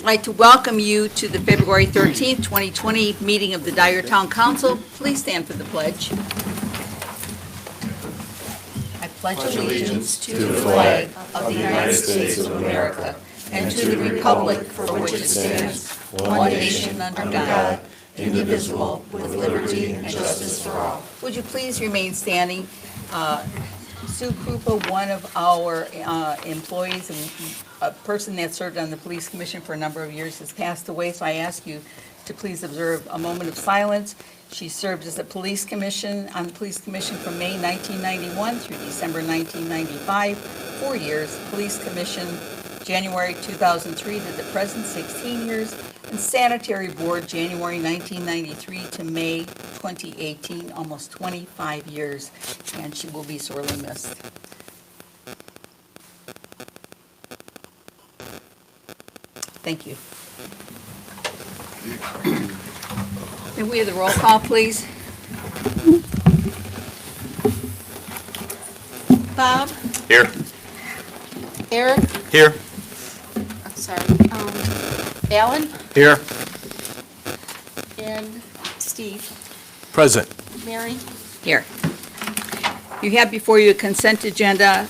I'd like to welcome you to the February 13th, 2020 meeting of the Dyer Town Council. Please stand for the pledge. I pledge allegiance to the flag of the United States of America and to the republic for which it stands, one nation under God, indivisible, with liberty and justice for all. Would you please remain standing? Sue Krupa, one of our employees and a person that served on the police commission for a number of years, has passed away, so I ask you to please observe a moment of silence. She served as a police commission, on the police commission from May 1991 through December 1995, 4 years. Police commission, January 2003 to the present, 16 years. And sanitary board, January 1993 to May 2018, almost 25 years. And she will be sorely missed. Thank you. May we have the roll call, please? Bob? Here. Eric? Here. I'm sorry. Alan? Here. And Steve? Present. Mary? Here. You have before you a consent agenda.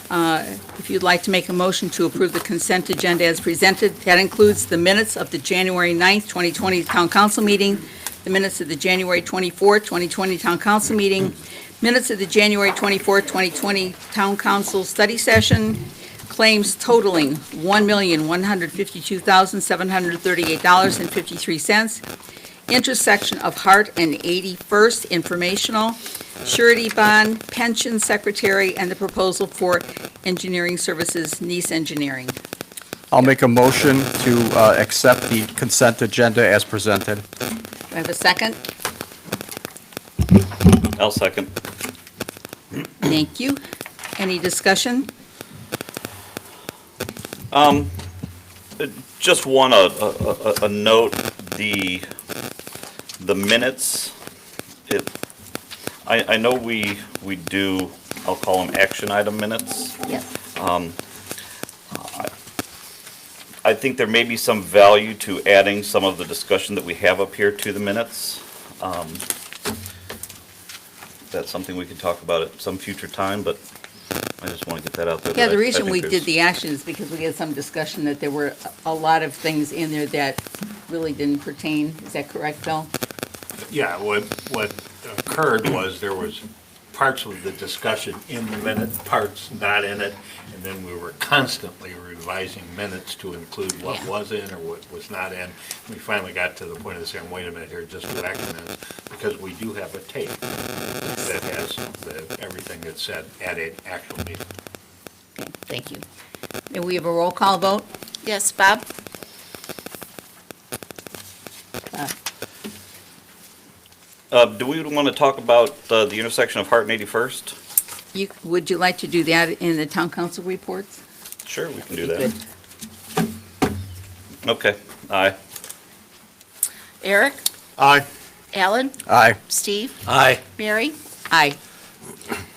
If you'd like to make a motion to approve the consent agenda as presented, that includes the minutes of the January 9th, 2020 Town Council meeting, the minutes of the January 24th, 2020 Town Council meeting, minutes of the January 24th, 2020 Town Council study session, claims totaling $1,152,738.53, intersection of Hart and 81st informational, surety bond, pension secretary, and the proposal for engineering services, Nice Engineering. I'll make a motion to accept the consent agenda as presented. Do I have a second? I'll second. Thank you. Any discussion? Just want a note, the minutes, I know we do, I'll call them action item minutes. Yes. I think there may be some value to adding some of the discussion that we have up here to the minutes. That's something we can talk about at some future time, but I just want to get that out there. Yeah, the I reason think we there's- did the action is because we had some discussion that there were a lot of things in there that really didn't pertain. Is that correct, Bill? Yeah, what occurred was there was parts of the discussion in the minute, parts not in it, and then we were constantly revising minutes to include what Yeah. was in or what was not in. We finally got to the point of saying, wait a minute here, just go back to minutes, because we do have a tape that has everything that's said at an actual meeting. Okay, thank you. May we have a roll call vote? Yes, Bob? Do we want to talk about the intersection of Hart and 81st? Would you like to do that in the town council reports? Sure, we can do Good. that. Okay, aye. Eric? Aye. Alan? Aye. Steve? Aye. Mary? Aye.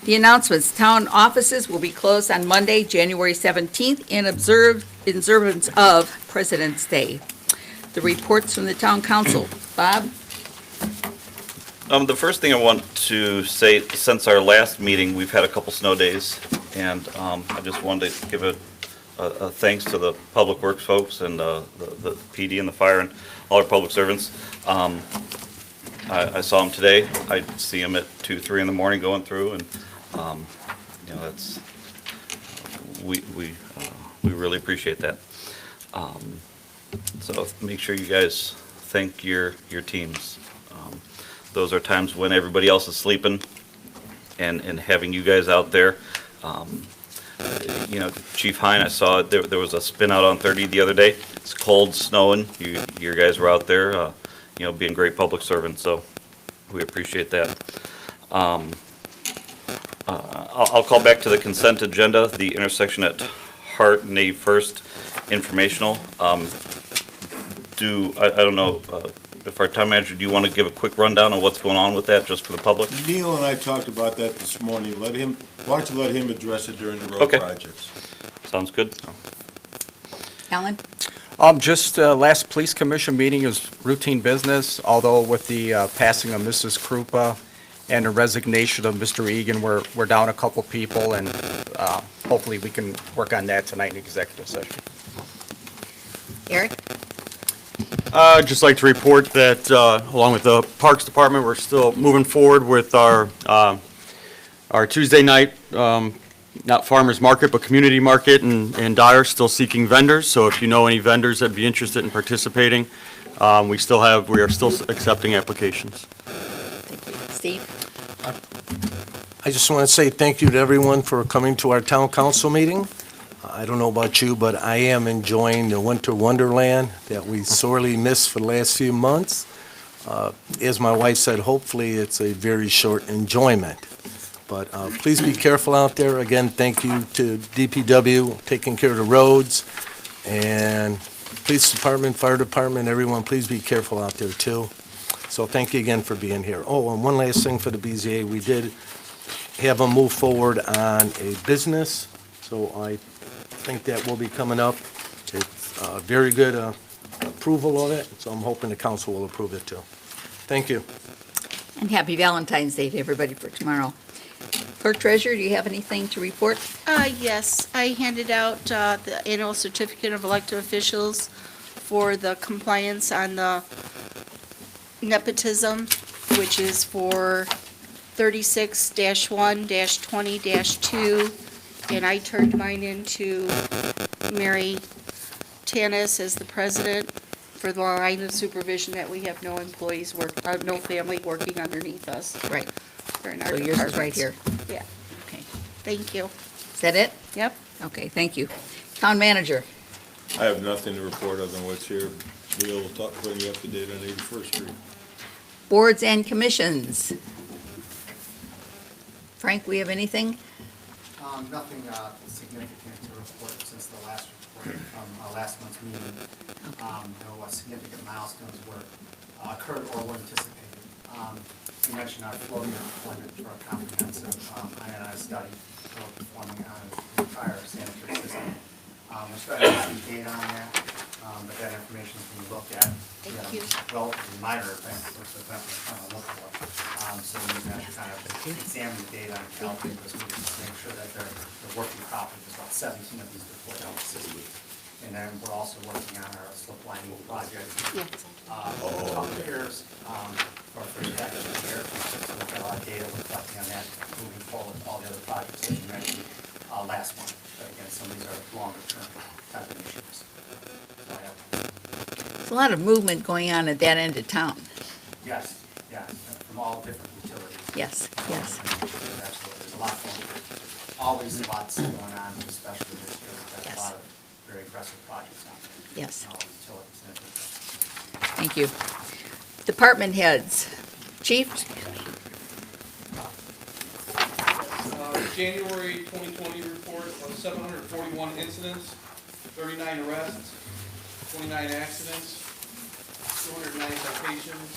The announcements, town offices will be closed on Monday, January 17th in observance of President's Day. The reports from the town council. Bob? The first thing I want to say, since our last meeting, we've had a couple snow days, and I just wanted to give a thanks to the Public Works folks and the PD and the fire and all our public servants. I saw them today. I see them at 2, 3 in the morning going through, and that's we really appreciate that. So make sure you guys thank your teams. Those are times when everybody else is sleeping, and having you guys out there. Chief Hine, I saw there was a spin out on 30 the other day. It's cold, snowing. You guys were out there, being great public servants. So we appreciate that. I'll call back to the consent agenda. The intersection at Hart and 81st informational. I don't know. If our town manager, do you want to give a quick rundown on what's going on with that, just for the public? Neil and I talked about that this morning. Why don't you let him address it during the road Okay. projects? Sounds good. Alan? Just last police commission meeting is routine business, although with the passing of Mrs. Krupa and the resignation of Mr. Egan, we're down a couple people, and hopefully we can work on that tonight in executive session. Eric? I'd just like to report that, along with the Parks Department, we're still moving forward with our Tuesday night, not farmers market, but community market in Dyer, still seeking vendors. So if you know any vendors that'd be interested in participating, we are still accepting applications. Thank you. Steve? I just want to say thank you to everyone for coming to our town council meeting. I don't know about you, but I am enjoying the winter wonderland that we sorely missed for the last few months. As my wife said, hopefully it's a very short enjoyment. But please be careful out there. Again, thank you to DPW taking care of the roads, and police department, fire department, everyone, please be careful out there too. So thank you again for being here. Oh, and one last thing for the BZA, we did have them move forward on a business, so I think that will be coming up. It's a very good approval of it, so I'm hoping the council will approve it too. Thank you. And happy Valentine's Day to everybody for tomorrow. Clerk Treasurer, do you have anything to report? Yes, I handed out the annual certificate of elected officials for the compliance on the nepotism, which is for 36-1-20-2, and I turned mine into Mary Tanis as the president for the line of supervision that we have no employees no family working underneath us. Right. For in our So yours is right departments. here. Yeah, Okay. thank you. Is that it? Yep. Okay, thank you. Town Manager. I have nothing to report other than what's here. Neil will bring you up to date on 81st Street. Boards and commissions. Frank, we have anything? Nothing significant to report since the last report from last month's meeting. No significant milestones occurred or were anticipated. You mentioned our flow year deployment for a comprehensive INI study for performing on the entire sanitary system. We're starting to see data on that, but that information can be looked at. Thank you. Relatively minor things, which the event we're trying to look for. So we can kind of examine the data and calculate those meters to make sure that they're working properly. There's about 17 of these deployed out this week. And then we're also working on our slip lining project. Years, for the package of here. So we've got a lot of data reflecting on that, moving forward with all the other projects that you mentioned last month. But again, some of these are longer term type of initiatives. So, yeah. There's a lot of movement going on at that end of town. Yes, from all different utilities. Yes, yes. Absolutely, there's a lot going on. Always lots going on, especially this year. We've got Yes. a lot of very aggressive projects on there. Yes. All utilities and everything. Thank you. Department heads. Chief? January 2020 report of 741 incidents, 39 arrests, 29 accidents, 209 citations,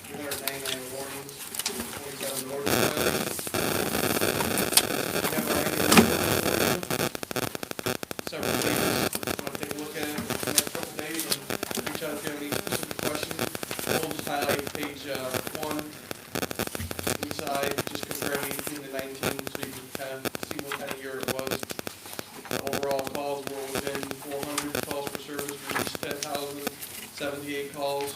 399 warnings, 27 orders violated. We have our annual report for you. Several pages. Want to take a look at it in the next couple days and reach out if you have any specific questions. We'll just highlight page 1 inside, just compare 18 to 19, so you can kind of see what kind of year it was. Overall calls were within 400 calls for service, we reached 10,078 calls.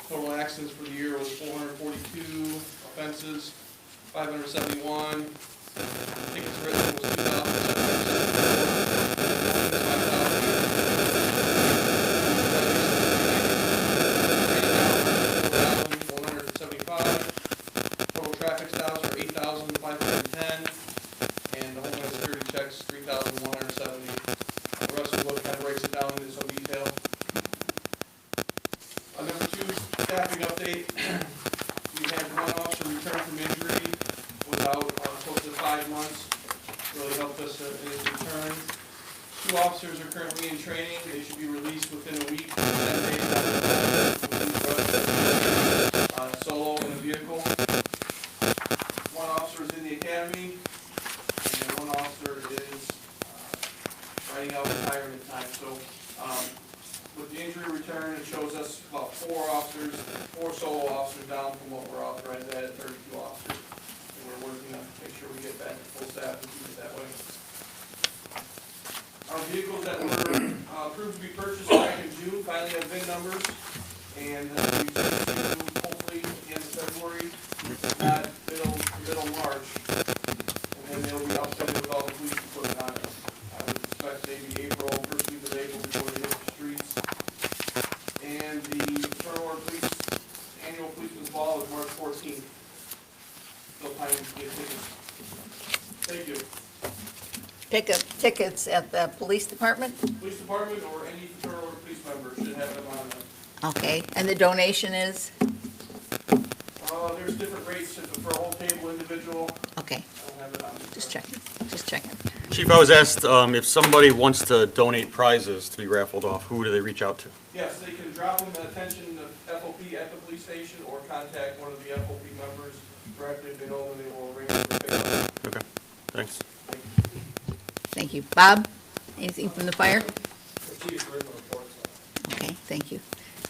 Total accidents for the year was 442, offenses 571, tickets written was 2,774. Total traffic stops are 8,510, and the Homeland Security checks 3,170. The rest of the book kind of breaks it down into some detail. Number 2, staffing update. We had one officer return from injury without close to 5 months. Really helped us in his return. 2 officers are currently in training. They should be released within a week, 10 days after solo in a vehicle. 1 officer is in the academy, and 1 officer is writing out retirement time. So purchased back in June, finally have VIN numbers, and we expect to hopefully at the end of February, not middle March, and then they'll be outfitted with all the police equipment on it. I would expect maybe April, first week of April before they hit the streets. And the Turner Police Annual Policeman's Ball is March 14th. Still time to get tickets. Thank you. Pick up tickets at the police department? Police Department or any Turner Police member should have them on there. Okay, and the donation is? There's different rates for a whole table individual. Okay, I don't have it on. just checking. Chief, I was asked if somebody wants to donate prizes to be raffled off, who do they reach out to? Yes, they can drop them at attention of FOP at the police station or contact one of the FOP members directly if they know them, they will arrange for pickup. Okay, thanks. Thank you. Bob, anything from the fire? Okay, thank you.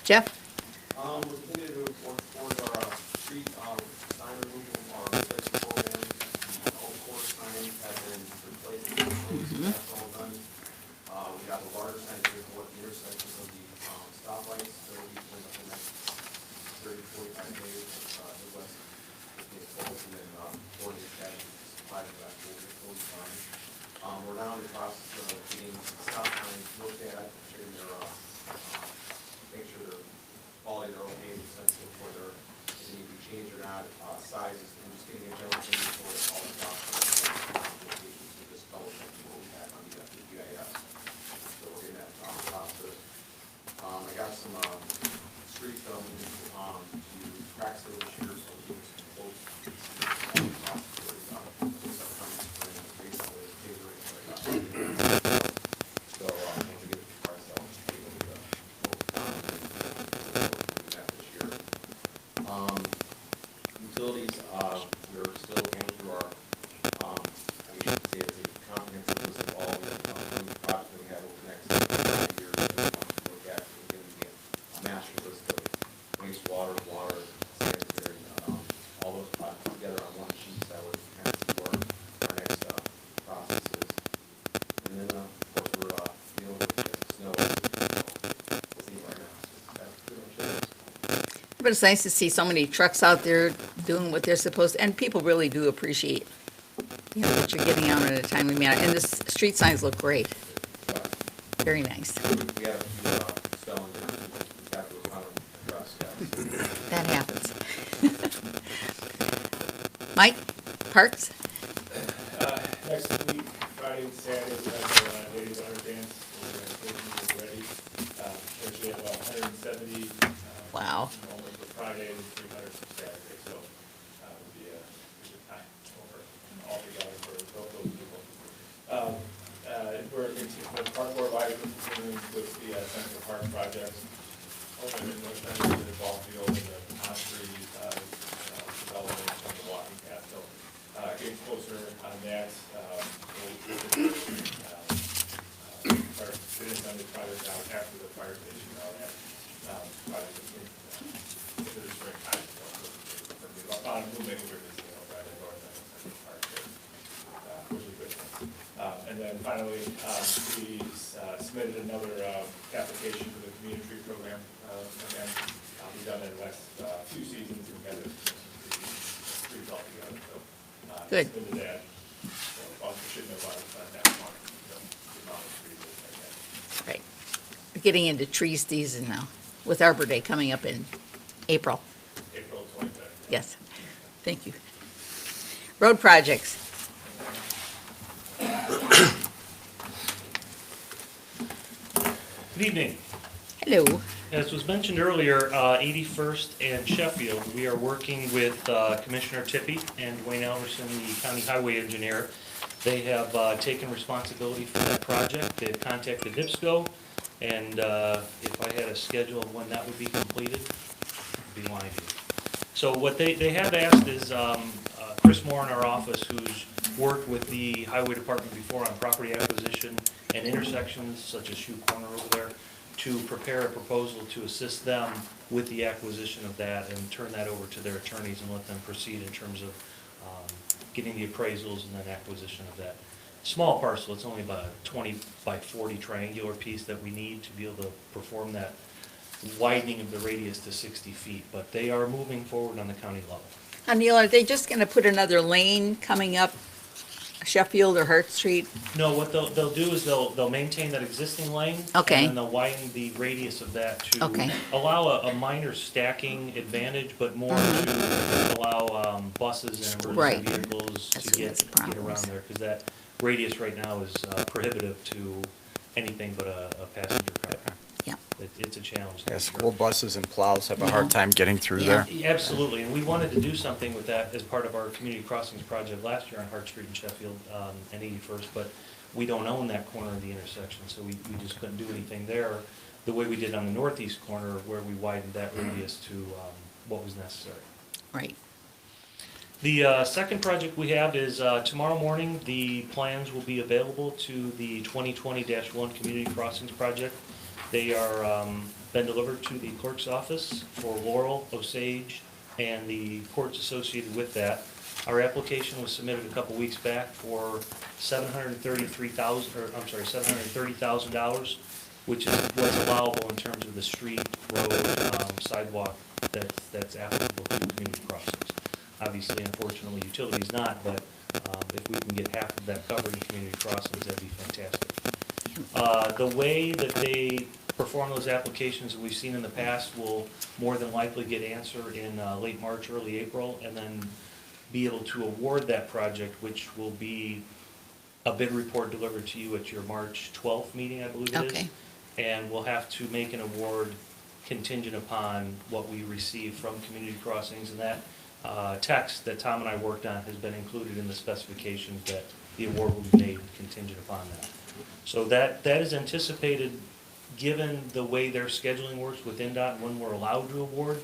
Jeff? We're continuing to work towards our street sign removal, our replacement program. All court signs have been replaced. That's all done. We got the larger signs here for the intersections of the stoplights. So we can up the next 30, 45 days. The west will be closed, and then for the statute supplied to that will be closed signs. We're now in the process of getting stop signs looked at, and they're make sure they're quality, they're okay, sensitive for their, if they need to be changed or not, sizes, and just getting a general thing for all the locations, so just double checking what we have on the GIS. So we're getting that process. I got some street film to crack seal this year, so we'll get some quotes. So once we get the price out, utilities, we're still going through our, I should say it's a comprehensive list of all the projects that we have over the next 5 years that we want to look at. We're going to get a master list of wastewater, water, sanitary, all those projects together on one sheet, so that would kind of see where our next process is. And then, of course, we're dealing with the snow. We'll see right now. That's pretty much it. But it's nice to see so many trucks out there doing what they're supposed to, and people really do appreciate, that you're getting out in a timely manner. And the street signs look great. Very nice. We have a few spelling differences we've got to kind of address, yeah. That happens. Mike, Parks? Next week, Friday and Saturday, we have our Ladies Honor Dance. We're going to station is ready. Actually have about 170. Wow. Only for Friday and 300 for Saturday, so it'll be a good time over all together for both those people. We're continuing with Park Board Live, continuing with the Central Park projects. Open in North End, the ball field, and the on-street development of the walking path. So getting closer on that. Finish on the project out after the fire station, out at project in the spring time. On moving over this, right at North End, Central Park there, which is good. And then finally, we submitted another application for the community tree program. Again, we've done it in the last few seasons. We've got trees all together. So Good. submitted that. So also should know about that one. So the amount of trees like that. Right. We're getting into tree season now, with Arbor Day coming up in April. April 25th. Yes. Thank you. Road projects. Good evening. Hello. As was mentioned earlier, 81st and Sheffield, we are working with Commissioner Tippy and Wayne Alverson, the county highway engineer. They have taken responsibility for that project. They've contacted NIPSCO, and if I had a schedule of when that would be completed, it'd be wonderful. So what they have asked is Chris Moore in our office, who's worked with the highway department before on property acquisition and intersections such as Shoe Corner over there, to prepare a proposal to assist them with the acquisition of that and turn that over to their attorneys and let them proceed in terms of getting the appraisals and then acquisition of that. small parcel. It's only about a 20 by 40 triangular piece that we need to be able to perform that widening of the radius to 60 feet. But they are moving forward on the county level. Neil, are they just gonna put another lane coming up Sheffield or Hart Street? No, what they'll do is they'll maintain that existing lane. Okay. And then they'll widen the radius of that to Okay. allow a minor stacking advantage, but more to allow buses and Right. emergency vehicles That's to what get that's the problem. around there. Because that radius right now is prohibitive to anything but a passenger car. Yeah. It's a challenge. Yeah, school buses and plows have a hard time getting through there. Absolutely, and we wanted to do something with that as part of our community crossings project last year on Hart Street in Sheffield and 81st, but we don't own that corner of the intersection, so we just couldn't do anything there the way we did on the northeast corner where we widened that radius to what was necessary. Right. The second project we have is tomorrow morning, the plans will be available to the 2020-1 Community Crossings Project. They are been delivered to the clerk's office for Laurel, Osage, and the courts associated with that. Our application was submitted a couple weeks back for $730,000, which is what's allowable in terms of the street, road, sidewalk that's applicable to community crossings. Obviously, unfortunately, utilities not, but if we can get half of that covered in community crossings, that'd be fantastic. The way that they perform those applications that we've seen in the past will more than likely get answered in late March, early April, and then be able to award that project, which will be a bid report delivered to you at your March 12th meeting, I believe it is. Okay. And we'll have to make an award contingent upon what we receive from community crossings, and that text that Tom and I worked on has been included in the specifications that the award will be made contingent upon that. So that is anticipated, given the way their scheduling works with NDOT and when we're allowed to award.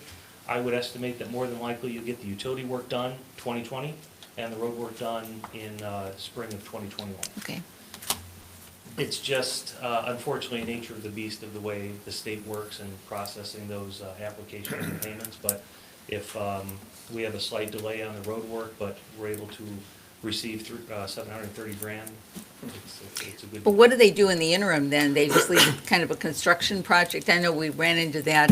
I would estimate that more than likely you'll get the utility work done 2020 and the road work done in spring of 2021. Okay. It's just unfortunately nature of the beast of the way the state works in processing those applications and payments. But if we have a slight delay on the road work, but we're able to receive $730,000, it's a good. But what do they do in the interim then? They just leave it kind of a construction project? I know we ran into that.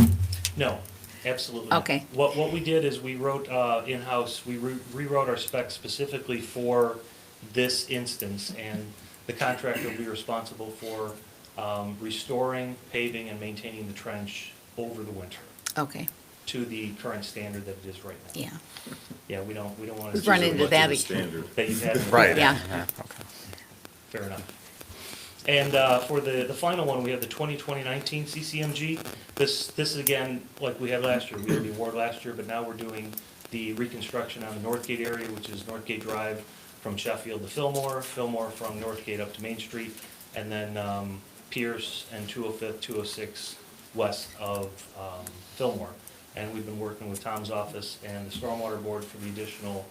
No, absolutely not. Okay. What we did is we wrote in-house, we rewrote our specs specifically for this instance, and the contractor will be responsible for restoring, paving, and maintaining the trench over the winter Okay. to the current standard that it is right now. Yeah. Yeah, we don't want We've to. run into that. Standard. That you've had. Right. Yeah. Okay. Fair enough. And for the final one, we have the 2019 CCMG. This is again, like we had last year. We had the award last year, but now we're doing the reconstruction on the Northgate area, which is Northgate Drive from Sheffield to Fillmore, Fillmore from Northgate up to Main Street, and then Pierce and 205th, 206 west of Fillmore. And we've been working with Tom's office and the Stormwater Board for the additional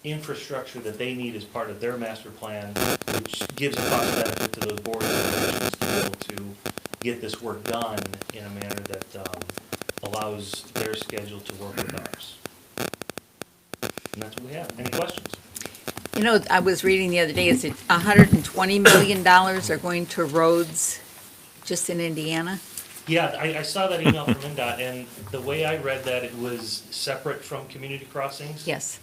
infrastructure that they need as part of their master plan, which gives a cost benefit to those boards and commissions to be able to get this work done in a manner that allows their schedule to work with ours. And that's what we have. Any questions? You know, I was reading the other day, is it $120 million are going to roads just in Indiana? Yeah, I saw that email from NDOT, and the way I read that, it was separate from community crossings. Yes.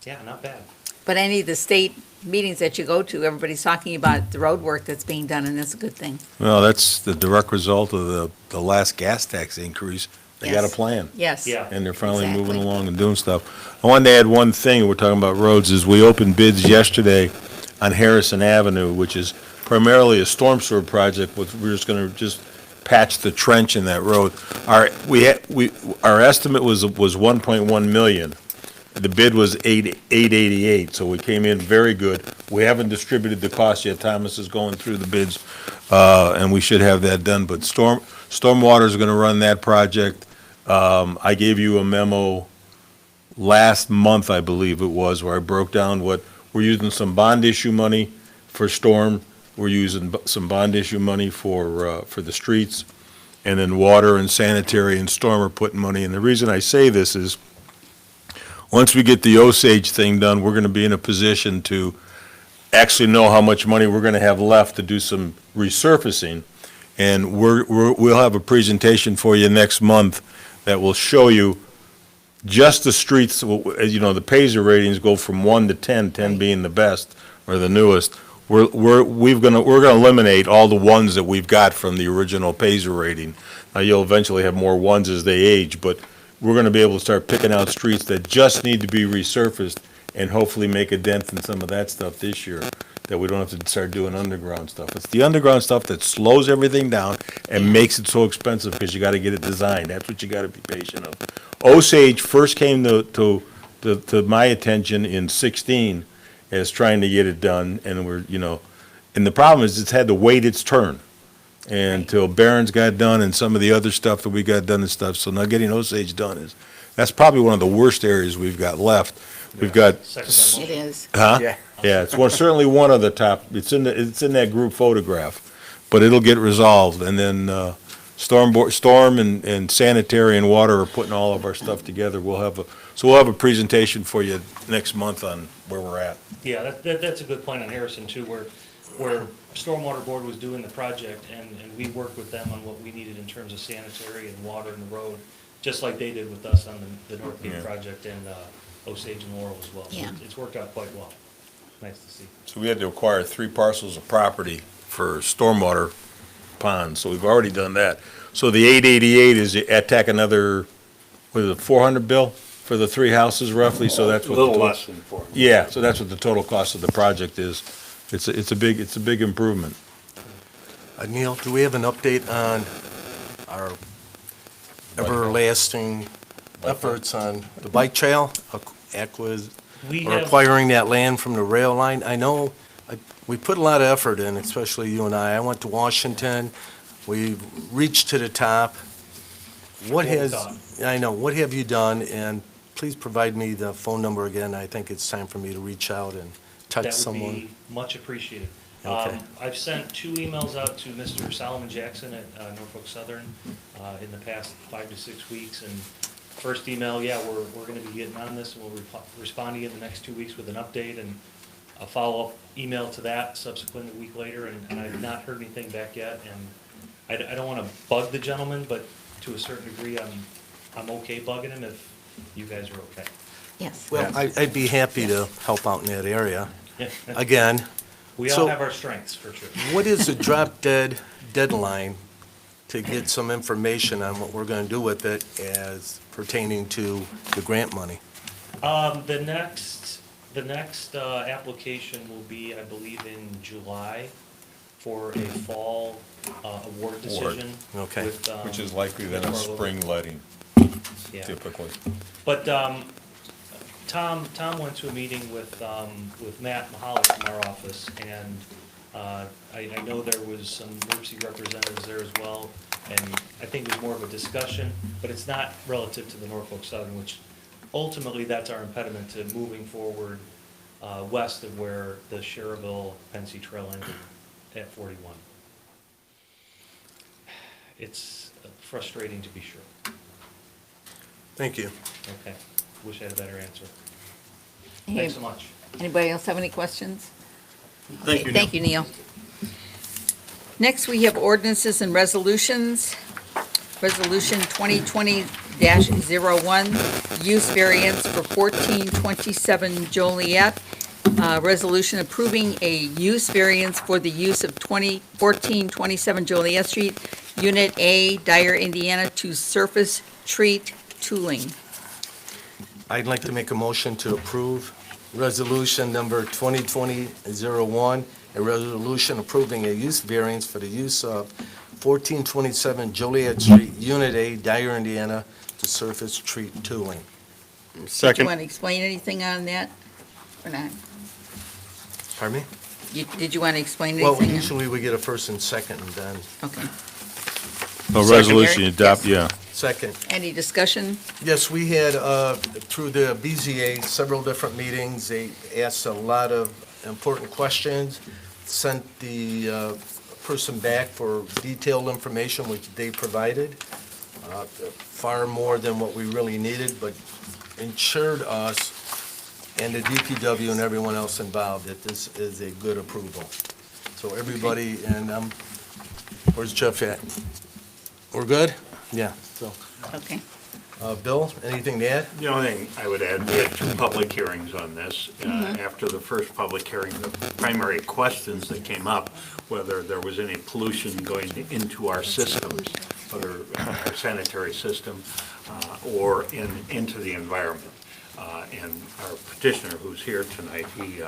Yeah, not bad. But any of the state meetings that you go to, everybody's talking about the road work that's being done, and that's a good thing. Well, that's the direct result of the last gas tax increase. They got a Yes. plan. Yes. Yeah. And they're finally moving Exactly. along and doing stuff. I wanted to add one thing, we're talking about roads, is we opened bids yesterday on Harrison Avenue, which is primarily a storm sewer project, we're just gonna patch the trench in that road. Our estimate was 1.1 million. The bid was 888, so we came in very good. We haven't distributed the cost yet. Thomas is going through the bids, and we should have that done. But Stormwater is gonna run that project. I gave you a memo last month, I believe it was, where I broke down what, we're using some bond issue money for storm, we're using some bond issue money for the streets, and then water and sanitary and storm are putting money. And the reason I say this is, once we get the Osage thing done, we're gonna be in a position to actually know how much money we're gonna have left to do some resurfacing. And we'll have a presentation for you next month that will show you just the streets, as you know, the Paisley ratings go from 1 to 10, 10 being the best or the newest. We're gonna eliminate all the ones that we've got from the original Paisley rating. You'll eventually have more ones as they age, but we're gonna be able to start picking out streets that just need to be resurfaced and hopefully make a dent in some of that stuff this year, that we don't have to start doing underground stuff. It's the underground stuff that slows everything down and makes it so expensive, because you gotta get it designed. That's what you gotta be patient of. Osage first came to my attention in 16 as trying to get it done, and and the problem is it's had to wait its turn. And until Barron's got done and some of the other stuff that we got done and stuff, so now getting Osage done that's probably one of the worst areas we've got left. We've got. It is. Huh? Yeah. Yeah, it's certainly one of the top, it's in that group photograph, but it'll get resolved, and then, storm and sanitary and water are putting all of our stuff together. We'll have a presentation for you next month on where we're at. Yeah, that's a good point on Harrison too, where Stormwater Board was doing the project and we worked with them on what we needed in terms of sanitary and water in the road, just like they did with us on the North Peak Yeah. project and Osage and Laurel as well. So Yeah. it's worked out quite well. Nice to see. So we had to acquire 3 parcels of property for stormwater ponds, so we've already done that. So the 888 is attack another, what is it, 400, Bill, for the 3 houses roughly, so that's A what. little the- less than 4. Yeah, so that's what the total cost of the project is. It's a big improvement. Neil, do we have an update on our everlasting efforts on the bike trail, We or have, acquiring that land from the rail line? I know, we put a lot of effort in, especially you and I. I went to Washington, we reached to the top. What we've done. what have you done? And please provide me the phone number again. I think it's time for me to reach out and touch that would someone. be much appreciated. Okay. I've sent 2 emails out to Mr. Solomon Jackson at Norfolk Southern in the past 5 to 6 weeks. And first email, yeah, we're going to be getting on this, and we'll respond to you in the next 2 weeks with an update and a follow-up email to that subsequent a week later. And I've not heard anything back yet. And I don't want to bug the gentleman, but to a certain degree, I'm okay bugging him if you guys are okay. Yes. Well, I'd be happy to help out in that area. Again, We So- all have our strengths, for sure. what is the drop-dead deadline to get some information on what we're going to do with it as pertaining to the grant money? The next application will be, I believe, in July for a fall award decision. Okay. with, Which is likely then a with Marlowe. spring letting, Yeah. typically. But Tom went to a meeting with Matt Mahalik from our office, and I know there was some NERC representatives there as well, and I think it was more of a discussion, but it's not relative to the Norfolk Southern, which ultimately that's our impediment to moving forward west of where the Cherville-Pensy Trail ended at 41. It's frustrating to be sure. Thank you. Okay, wish I had a better answer. Hey, Thanks so much. Anybody else have any questions? Thank you, Thank you, Neil. Next, we have ordinances and resolutions. Resolution 2020-01, use variance for 1427 Joliet. Resolution approving a use variance for the use of 1427 Joliet Street, Unit A, Dyer, Indiana, to surface treat tooling. I'd like to make a motion to approve resolution number 2020-01, a resolution approving a use variance for the use of 1427 Joliet Street, Unit A, Dyer, Indiana, to surface treat tooling. Did you Second. want to explain anything on that or not? Pardon me? Did you want to explain Well, anything? usually we get a first and second, and then Okay. No Second, resolution, Eric? adopt, Yes. yeah. second. Any discussion? Yes, we had, through the BZA, several different meetings. They asked a lot of important questions, sent the person back for detailed information, which they provided, far more than what we really needed, but ensured us and the DPW and everyone else involved that this is a good approval. So everybody, and where's Jeff at? We're good? Yeah, so, Okay. Bill, anything to add? The only thing I would add, we had 2 public hearings on this. After the first public hearing, the primary questions that came up, whether there was any pollution going into our systems, whether our sanitary system or into the environment. And our petitioner, who's here tonight, he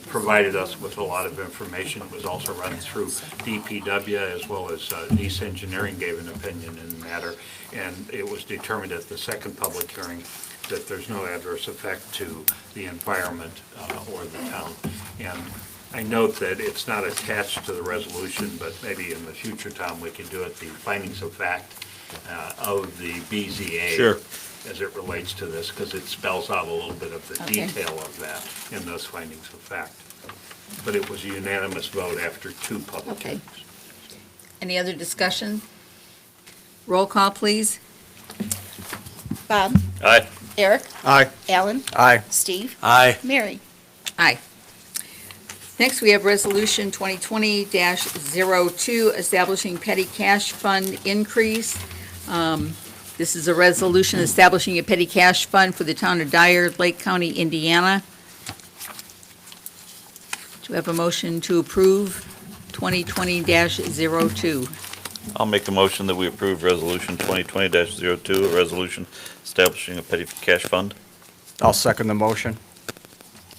provided us with a lot of information. It was also run through DPW, as well as Nice Engineering gave an opinion in the matter. And it was determined at the second public hearing that there's no adverse effect to the environment or the town. And I note that it's not attached to the resolution, but maybe in the future, Tom, we can do it, the findings of fact of the BZA. Sure. As it relates to this, because it spells out a little bit of the Okay. detail of that in those findings of fact. But it was a unanimous vote after 2 public Okay. hearings. Any other discussion? Roll call, please. Bob? Aye. Eric? Aye. Alan? Aye. Steve? Aye. Mary? Aye. Next, we have Resolution 2020-02, establishing petty cash fund increase. This is a resolution establishing a petty cash fund for the town of Dyer, Lake County, Indiana. Do you have a motion to approve 2020-02? I'll make a motion that we approve Resolution 2020-02, a resolution establishing a petty cash fund. I'll second the motion.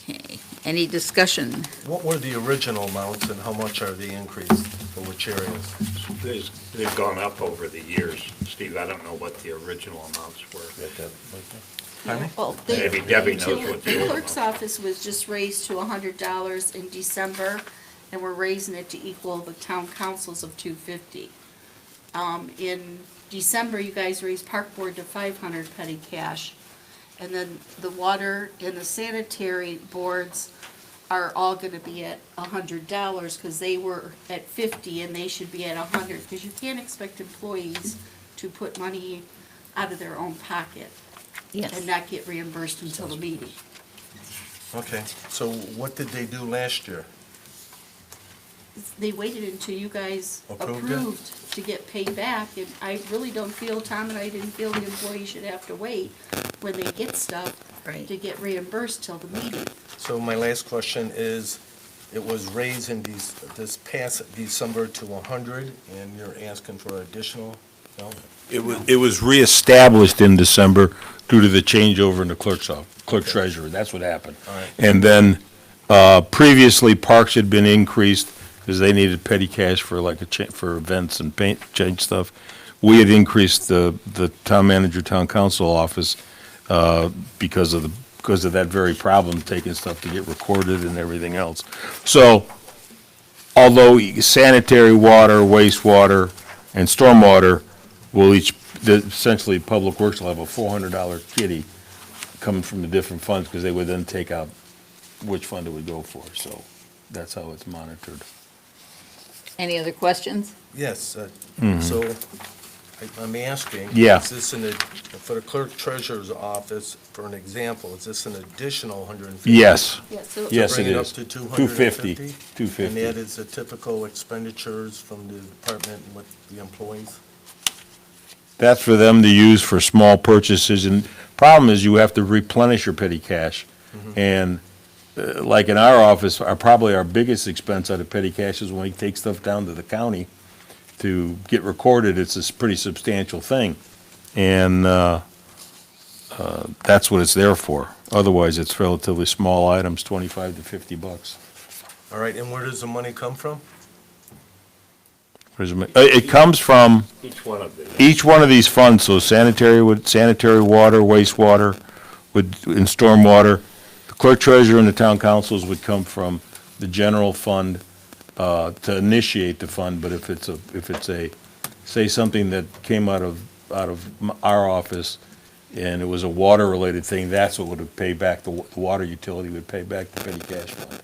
Okay. Any discussion? What were the original amounts and how much are they increased for which areas? They've gone up over the years. Steve, I don't know what the original amounts were. Well, Maybe Debbie knows what the The old clerk's office was just raised to $100 in December, and we're raising it to equal the town councils of $250. In December, you guys raised park board to $500 petty cash. And then the water and the sanitary boards are all gonna be at $100, because they were at 50 and they should be at 100, because you can't expect employees to put money out of their own pocket Yes. and not get reimbursed until the meeting. Okay, so what did they do last year? They waited until you guys Approved it? approved to get paid back, and I really don't feel, Tom and I didn't feel the employees should have to wait when they get stuff Right. to get reimbursed till the meeting. So my last question is, it was raised in this past December to 100, and you're asking for additional, no? It was reestablished in December due to the changeover in the clerk's treasurer. That's what happened. All right. And then, previously, parks had been increased because they needed petty cash for for events and paint, change stuff. We had increased the town manager, town council office, because of that very problem, taking stuff to get recorded and everything else. So, although sanitary water, wastewater, and stormwater will essentially, Public Works will have a $400 kitty coming from the different funds, because they would then take out which fund it would go for. So that's how it's monitored. Any other questions? Yes, so I'm asking. Yeah. Is this for the clerk treasurer's office, for an example, is this an additional 150? Yes, Yeah, so yes, it Bring it up is. to 250. 250? And that is the typical expenditures from the department with the employees? That's for them to use for small purchases, and problem is you have to replenish your petty cash. And like in our office, probably our biggest expense out of petty cash is when we take stuff down to the county to get recorded. It's a pretty substantial thing. And that's what it's there for. Otherwise, it's relatively small items, 25 to 50 bucks. All right, and where does the money come from? It comes from Each one of them. each one of these funds, so sanitary water, wastewater, and stormwater. The clerk treasurer and the town councils would come from the general fund to initiate the fund, but if it's say something that came out of our office and it was a water-related thing, that's what would pay back, the water utility would pay back the petty cash fund.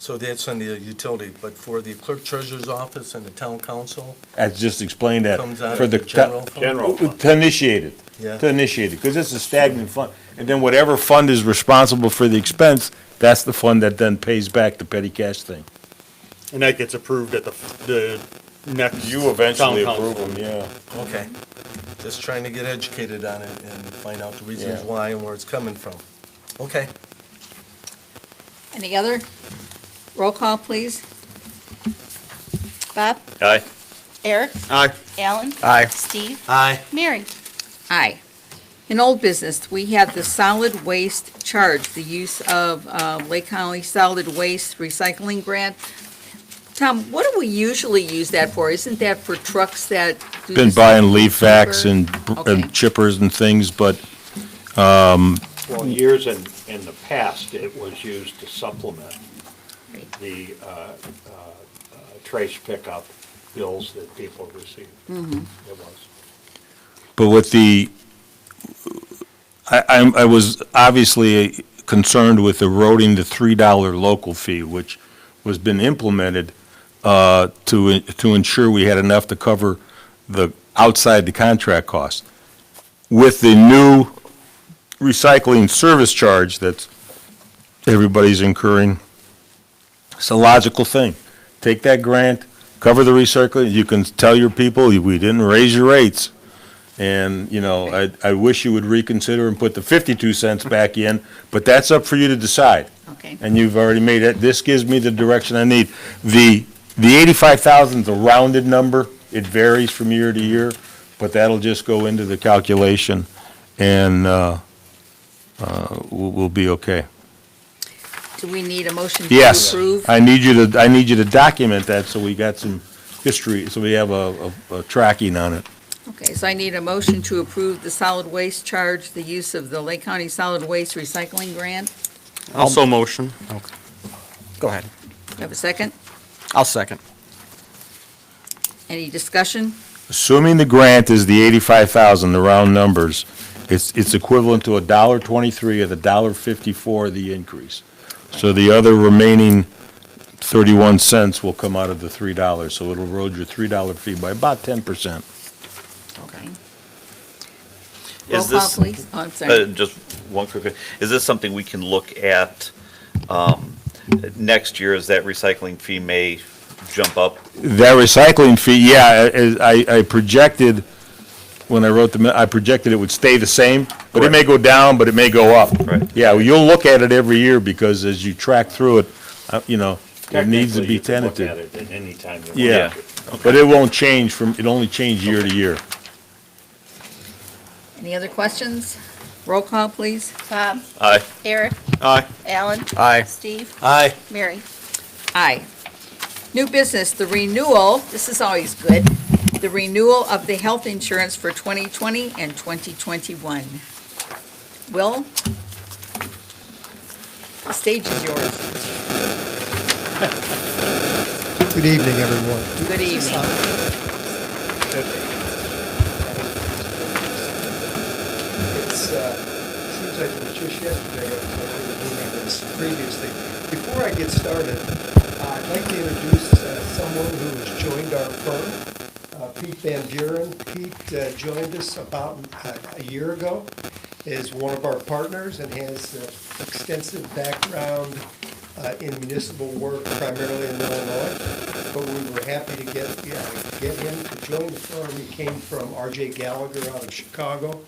So that's on the utility, but for the clerk treasurer's office and the town council, I just explained that. comes out For of the the general fund? General fund. To initiate it. Yeah. To initiate it, because it's a stagnant fund. And then whatever fund is responsible for the expense, that's the fund that then pays back the petty cash thing. And that gets approved at the next You eventually town approve council. them, yeah. Okay. Just trying to get educated on it and find out the reasons Yeah. why and where it's coming from. Okay. Any other? Roll call, please. Bob? Aye. Eric? Aye. Alan? Aye. Steve? Aye. Mary? Aye. In old business, we have the solid waste charge, the use of Lake County Solid Waste Recycling Grant. Tom, what do we usually use that for? Isn't that for trucks that do Been this buying leaf vacs paper? and Okay. chippers and things, but Well, years in the past, it was used to supplement the trash pickup bills that people received. It was. But with the, I was obviously concerned with eroding the $3 local fee, which was been implemented to ensure we had enough to cover the, outside the contract cost. With the new recycling service charge that everybody's incurring, it's a logical thing. Take that grant, cover the recycling, you can tell your people, we didn't raise your rates. And, you know, I wish you would reconsider and put the 52 cents back in, but that's up for you to decide. Okay. And you've already made it, this gives me the direction I need. The 85,000 is a rounded number, it varies from year to year, but that'll just go into the calculation, and we'll be okay. Do we need a motion to Yes, approve? I need you to document that, so we got some history, so we have a tracking on it. Okay, so I need a motion to approve the solid waste charge, the use of the Lake County Solid Waste Recycling Grant. Also motion. Go ahead. Have a second? I'll second. Any discussion? Assuming the grant is the 85,000, the round numbers, it's equivalent to $1.23 of the $1.54 of the increase. So the other remaining 31 cents will come out of the $3, so it'll erode your $3 fee by about 10%. Okay. Is Roll call, this- please. Oh, I'm sorry. Just one quick, is this something we can look at next year, as that recycling fee may jump up? That recycling fee, yeah, I projected, when I wrote I projected it would stay the same, but it may go down, but it may go up. Right. Yeah, well, you'll look at it every year, because as you track through it, you know, it needs to Technically, be you can look tentative. at it at any time you want. Yeah, but it won't change it only change year to year. Any other questions? Roll call, please. Bob? Aye. Eric? Aye. Alan? Aye. Steve? Aye. Mary? Aye. New business, the renewal, this is always good, the renewal of the health insurance for 2020 and 2021. Will? The stage is yours. Good evening, everyone. Good evening. Seems like it was just yesterday, I was doing this previously. Before I get started, I'd like to introduce someone who has joined our firm, Pete Van Buren. Pete joined us about a year ago, is one of our partners and has extensive background in municipal work, primarily in Illinois. But we were happy to get him to join the firm. He came from R.J. Gallagher out of Chicago.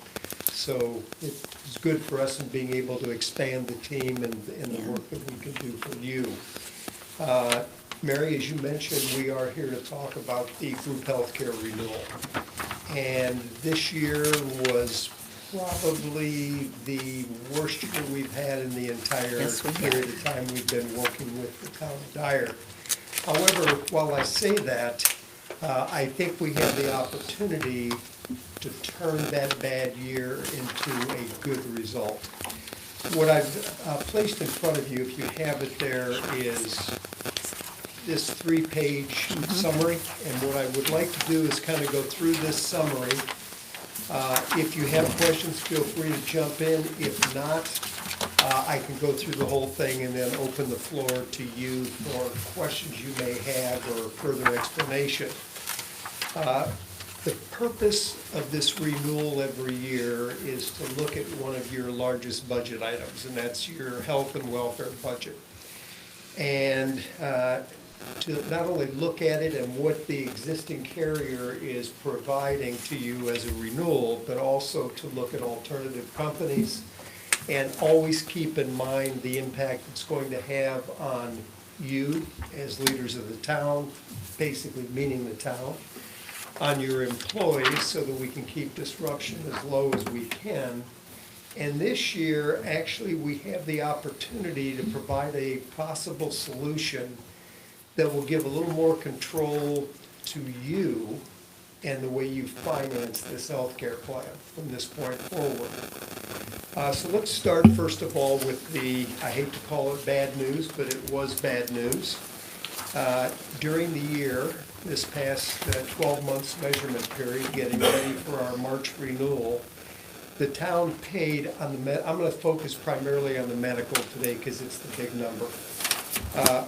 So it was good for us in being able to expand the team and the work that we can do for you. Mary, as you mentioned, we are here to talk about the group healthcare renewal. And this year was probably the worst year we've had in the entire Yes, we have. period of time we've been working with the town of Dyer. However, while I say that, I think we have the opportunity to turn that bad year into a good result. What I've placed in front of you, if you have it there, is this 3-page summary. And what I would like to do is kind of go through this summary. If you have questions, feel free to jump in. If not, I can go through the whole thing and then open the floor to you for questions you may have or further explanation. The purpose of this renewal every year is to look at one of your largest budget items, and that's your health and welfare budget. And to not only look at it and what the existing carrier is providing to you as a renewal, but also to look at alternative companies and always keep in mind the impact it's going to have on you as leaders of the town, basically meaning the town, on your employees so that we can keep disruption as low as we can. And this year, actually, we have the opportunity to provide a possible solution that will give a little more control to you and the way you finance this healthcare plan from this point forward. So let's start first of all with the, I hate to call it bad news, but it was bad news. During the year, this past 12 months measurement period, getting ready for our March renewal, the town paid on the, I'm going to focus primarily on the medical today because it's the big number.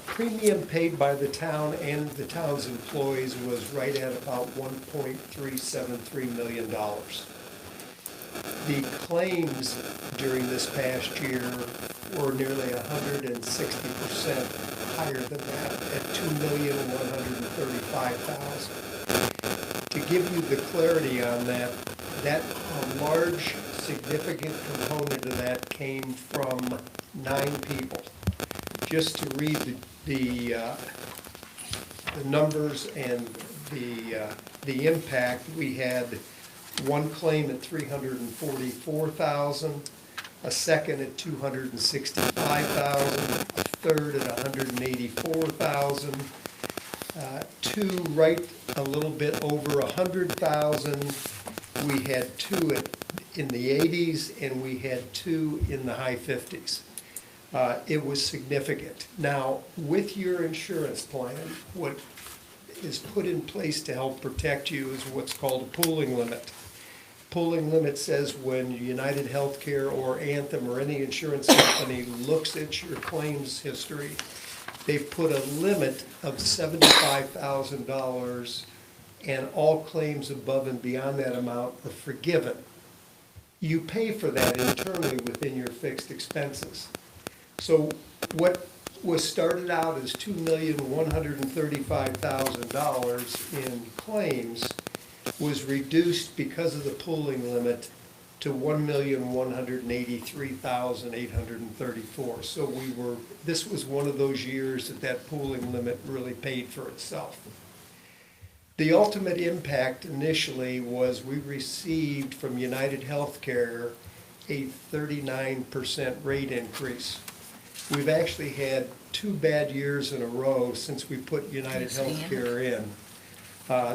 Premium paid by the town and the town's employees was right at about $1.373 million. The claims during this past year were nearly 160% higher than that at $2,135,000. To give you the clarity on that, a large significant component of that came from 9 people. Just to read the numbers and the impact, we had one claim at $344,000, a second at $265,000, a third at $184,000, 2 right a little bit over $100,000. We had 2 in the 80s, and we had 2 in the high 50s. It was significant. Now, with your insurance plan, what is put in place to help protect you is what's called a pooling limit. Pooling limit says when United Healthcare or Anthem or any insurance company looks at your claims history, they've put a limit of $75,000, and all claims above and beyond that amount are forgiven. You pay for that internally within your fixed expenses. So what was started out as $2,135,000 in claims was reduced because of the pooling limit to $1,183,834. So this was one of those years that pooling limit really paid for itself. The ultimate impact initially was we received from United Healthcare a 39% rate increase. We've actually had 2 bad years in a row since we put United Healthcare in.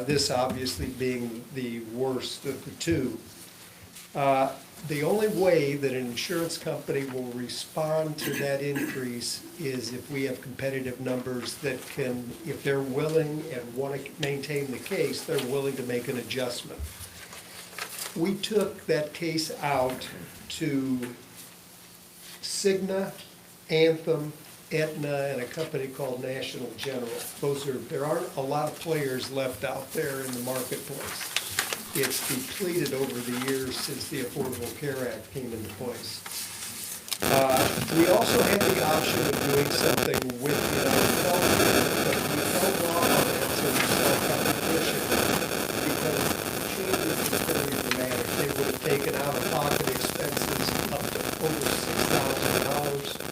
This obviously being the worst of the 2. The only way that an insurance company will respond to that increase is if we have competitive numbers that can, if they're willing and want to maintain the case, they're willing to make an adjustment. We took that case out to Cigna, Anthem, Aetna, and a company called National General. There aren't a lot of players left out there in the marketplace. It's depleted over the years since the Affordable Care Act came into place. We also had the option of doing something with United Healthcare, but we held off on that until we saw competition because the changes was very dramatic. They would have taken out-of-pocket expenses up to over $6,000.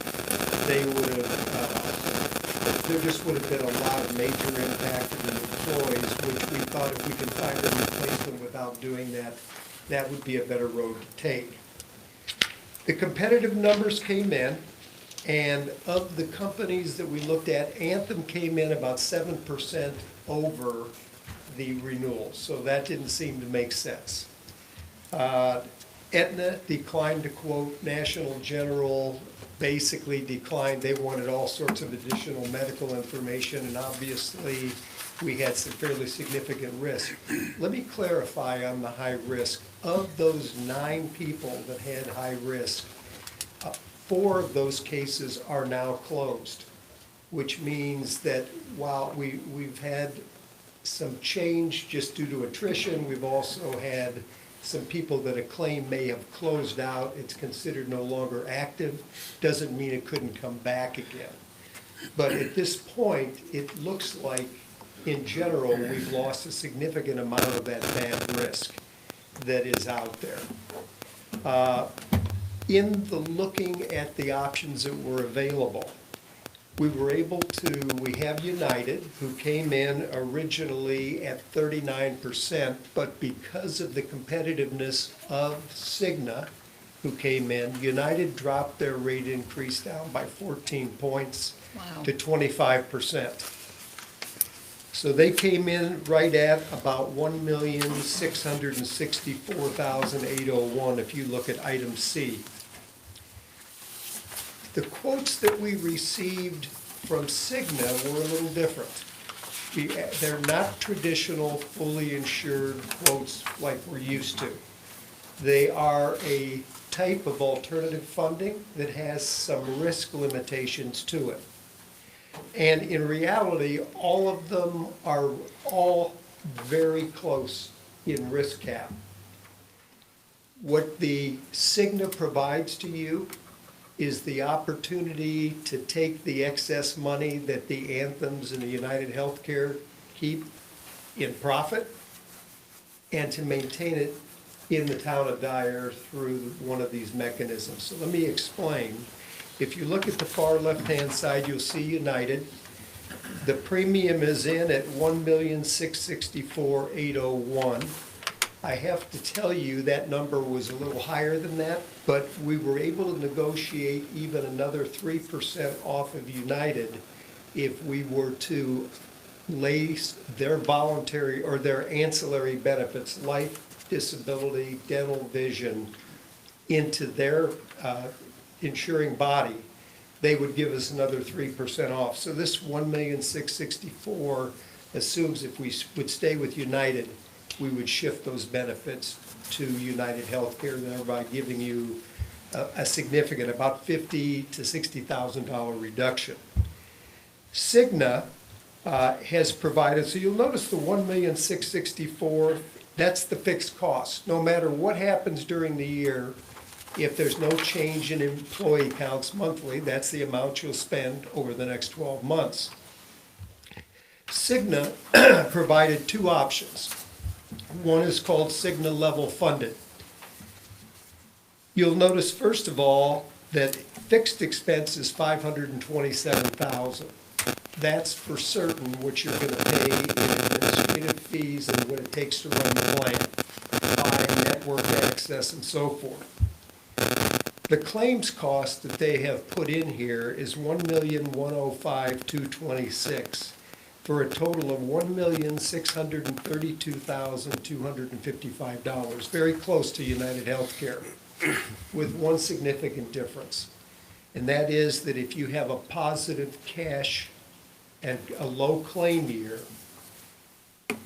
They would have, there just would have been a lot of major impact on the employees, which we thought if we could find a replacement without doing that, that would be a better road to take. The competitive numbers came in, and of the companies that we looked at, Anthem came in about 7% over the renewal, so that didn't seem to make sense. Aetna declined to quote. National General basically declined. They wanted all sorts of additional medical information, and obviously we had some fairly significant risk. Let me clarify on the high risk. Of those 9 people that had high risk, 4 of those cases are now closed, which means that while we've had some change just due to attrition, we've also had some people that a claim may have closed out, it's considered no longer active, doesn't mean it couldn't come back again. But at this point, it looks like, in general, we've lost a significant amount of that bad risk that is out there. In the looking at the options that were available, we have United, who came in originally at 39%, but because of the competitiveness of Cigna, who came in, United dropped their rate increase down by 14 points to 25%. So they came in right at about 1,664,801 if you look at item C. The quotes that we received from Cigna were a little different. They're not traditional, fully insured quotes like we're used to. They are a type of alternative funding that has some risk limitations to it. And in reality, all of them are all very close in risk cap. What the Cigna provides to you is the opportunity to take the excess money that the Anthems and the United Healthcare keep in profit and to maintain it in the town of Dyer through one of these mechanisms. So let me explain. If you look at the far left-hand side, you'll see United. The premium is in at $1,664,801. I have to tell you that number was a little higher than that, but we were able to negotiate even another 3% off of United if we were to lace their voluntary or their ancillary benefits, life, disability, dental, vision, into their insuring body. They would give us another 3% off. So this $1,664,000 assumes if we would stay with United, we would shift those benefits to United Healthcare, thereby giving you a significant, about $50,000 to $60,000 reduction. Cigna has provided, so you'll notice the $1,664,000, that's the fixed cost. No matter what happens during the year, if there's no change in employee counts monthly, that's the amount you'll spend over the next 12 months. Cigna provided 2 options. One is called Cigna Level Funded. You'll notice, first of all, that fixed expense is $527,000. That's for certain what you're going to pay in administrative fees and what it takes to run the plan, buying network access and so forth. The claims cost that they have put in here is $1,105,226 for a total of $1,632,255, very close to United Healthcare, with one significant difference. And that is that if you have a positive cash and a low claim year,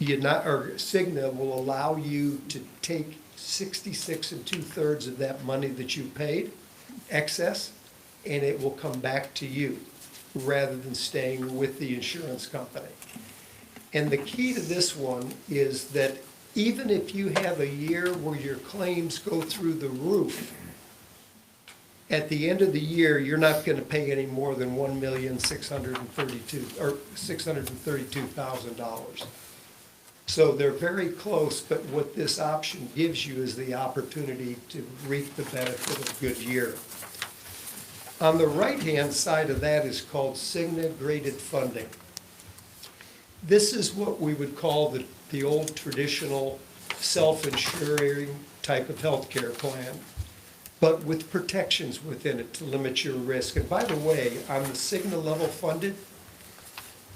Cigna will allow you to take 66 2/3 of that money that you paid, excess, and it will come back to you rather than staying with the insurance company. And the key to this one is that even if you have a year where your claims go through the roof, at the end of the year, you're not going to pay any more than $632,000. So they're very close, but what this option gives you is the opportunity to reap the benefit of a good year. On the right-hand side of that is called Cigna Graded Funding. This is what we would call the old traditional self-insuring type of healthcare plan, but with protections within it to limit your risk. And by the way, on the Cigna Level Funded,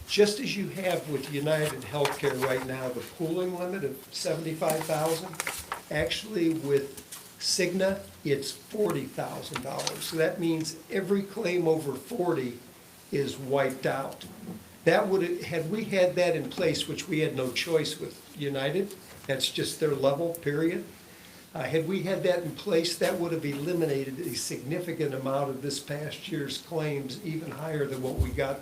just as you have with United Healthcare right now, the pooling limit of $75,000, actually with Cigna, it's $40,000. So that means every claim over 40 is wiped out. That would, had we had that in place, which we had no choice with United, that's just their level, period, Had we had that in place, that would have eliminated a significant amount of this past year's claims, even higher than what we got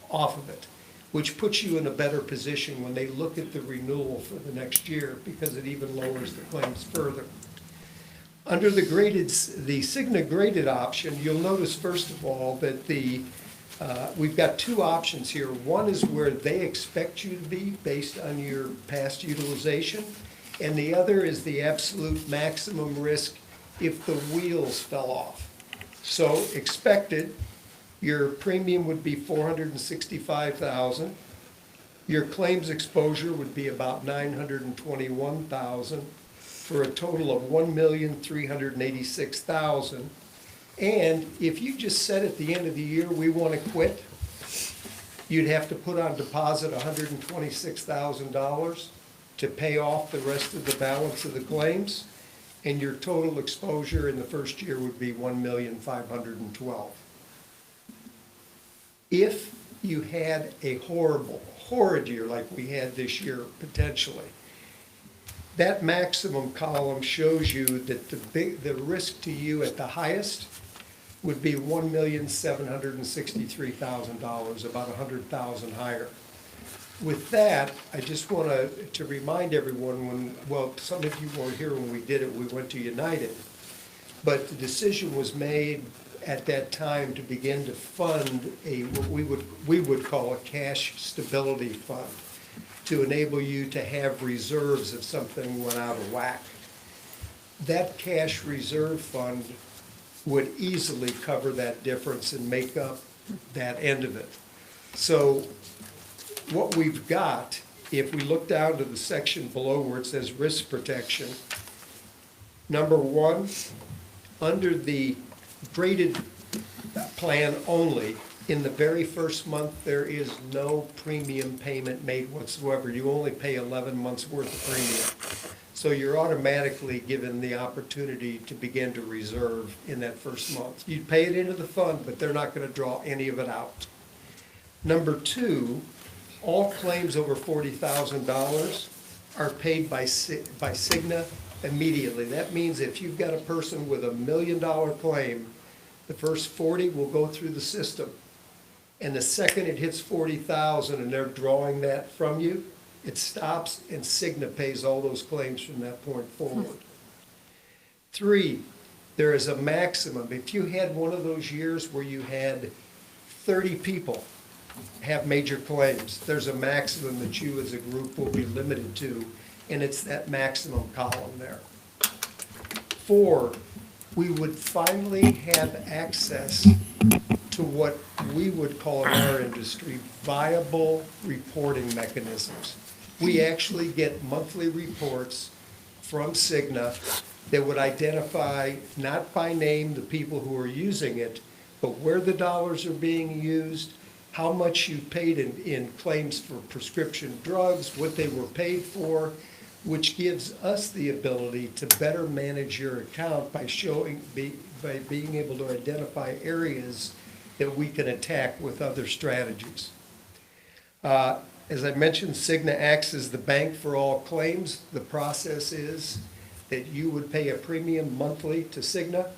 off of it, which puts you in a better position when they look at the renewal for the next year, because it even lowers the claims further. Under the Cigna graded option, you'll notice first of all that we've got two options here. One is where they expect you to be based on your past utilization, and the other is the absolute maximum risk if the wheels fell off. So expected, your premium would be $465,000. Your claims exposure would be about $921,000 for a total of $1,386,000. And if you just said at the end of the year, we want to quit, you'd have to put on deposit $126,000 to pay off the rest of the balance of the claims, and your total exposure in the first year would be $1,512,000. If you had a horrid year like we had this year potentially, that maximum column shows you that the risk to you at the highest would be $1,763,000, about $100,000 higher. With that, I just want to remind everyone some of you weren't here when we did it, we went to United, but the decision was made at that time to begin to fund what we would call a cash stability fund, to enable you to have reserves if something went out of whack. That cash reserve fund would easily cover that difference and make up that end of it. So what we've got, if we look down to the section below where it says risk protection, number one, under the graded plan only, in the very first month, there is no premium payment made whatsoever. You only pay 11 months worth of premium. So you're automatically given the opportunity to begin to reserve in that first month. You pay it into the fund, but they're not going to draw any of it out. Number two, all claims over $40,000 are paid by Cigna immediately. That means if you've got a person with $1 million claim, the first 40 will go through the system. And the second it hits 40,000 and they're drawing that from you, it stops and Cigna pays all those claims from that point forward. Three, there is a maximum. If you had one of those years where you had 30 people have major claims, there's a maximum that you as a group will be limited to, and it's that maximum column there. Four, we would finally have access to what we would call in our industry viable reporting mechanisms. We actually get monthly reports from Cigna that would identify, not by name, the people who are using it, but where the dollars are being used, how much you paid in claims for prescription drugs, what they were paid for, which gives us the ability to better manage your account by being able to identify areas that we can attack with other strategies. As I mentioned, Cigna acts as the bank for all claims. The process is that you would pay a premium monthly to Cigna.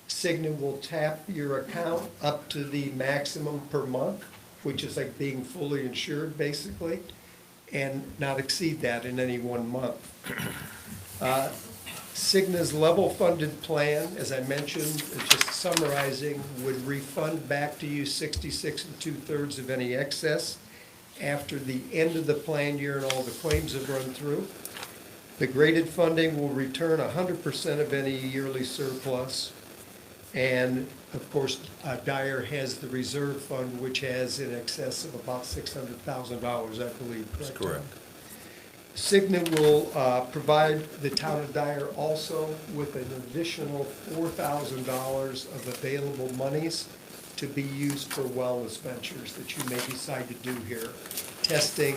Cigna will tap your account up to the maximum per month, which is like being fully insured basically, and not exceed that in any one month. Cigna's level funded plan, as I mentioned, just summarizing, would refund back to you 66 2/3 of any excess after the end of the plan year and all the claims have run through. The graded funding will return 100% of any yearly surplus. And of course, Dyer has the reserve fund, which has in excess of about $600,000, I believe. That's correct. Cigna will provide the town of Dyer also with an additional $4,000 of available monies to be used for wellness ventures that you may decide to do here. Testing,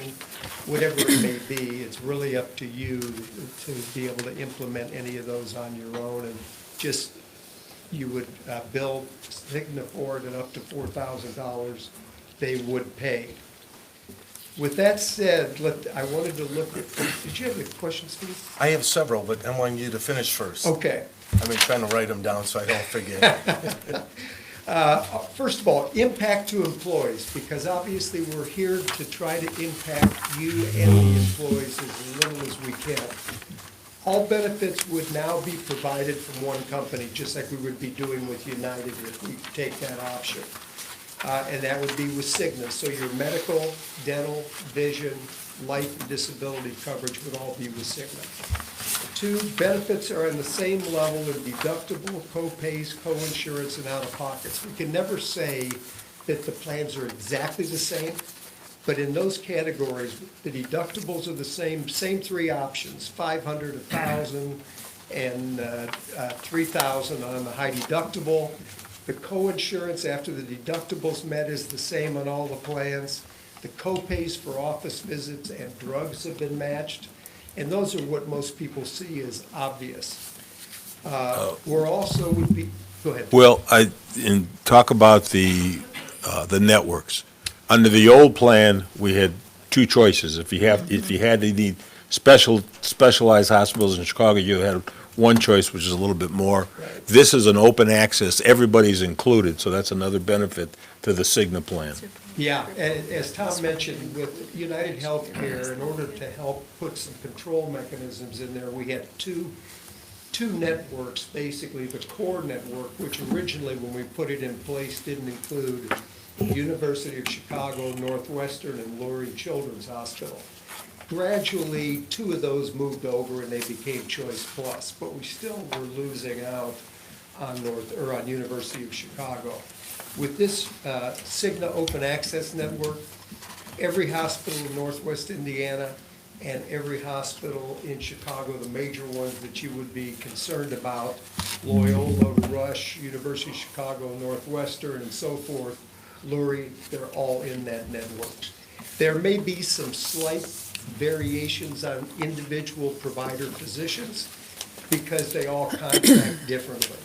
whatever it may be, it's really up to you to be able to implement any of those on your own, and just you would bill Cigna for it, and up to $4,000 they would pay. With that said, I wanted to look at, did you have any questions, Steve? I have several, but I want you to finish first. Okay. I've been trying to write them down so I don't forget. First of all, impact to employees, because obviously we're here to try to impact you and the employees as little as we can. All benefits would now be provided from one company, just like we would be doing with United if we take that option. And that would be with Cigna. So your medical, dental, vision, life, and disability coverage would all be with Cigna. 2, benefits are on the same level of deductible, co-pays, co-insurance, and out-of-pockets. We can never say that the plans are exactly the same, but in those categories, the deductibles are the same 3 options, 500, 1,000, and 3,000 on the high deductible. The co-insurance after the deductibles met is the same on all the plans. The co-pays for office visits and drugs have been matched. And those are what most people see as obvious. We're also would be, go ahead. Well, talk about the networks. Under the old plan, we had 2 choices. If you had to need specialized hospitals in Chicago, you had one choice, which is a little bit more. Right. This is an open access, everybody's included, so that's another benefit to the Cigna plan. Yeah, and as Tom mentioned, with United Healthcare, in order to help put some control mechanisms in there, we had two networks, basically, the core network, which originally, when we put it in place, didn't include University of Chicago, Northwestern, and Lurie Children's Hospital. Gradually, 2 of those moved over and they became Choice Plus, but we still were losing out on University of Chicago. With this Cigna Open Access Network, every hospital in Northwest Indiana and every hospital in Chicago, the major ones that you would be concerned about, Loyola, Rush, University of Chicago, Northwestern, and so forth, Lurie, they're all in that network. There may be some slight variations on individual provider physicians because they all contract differently.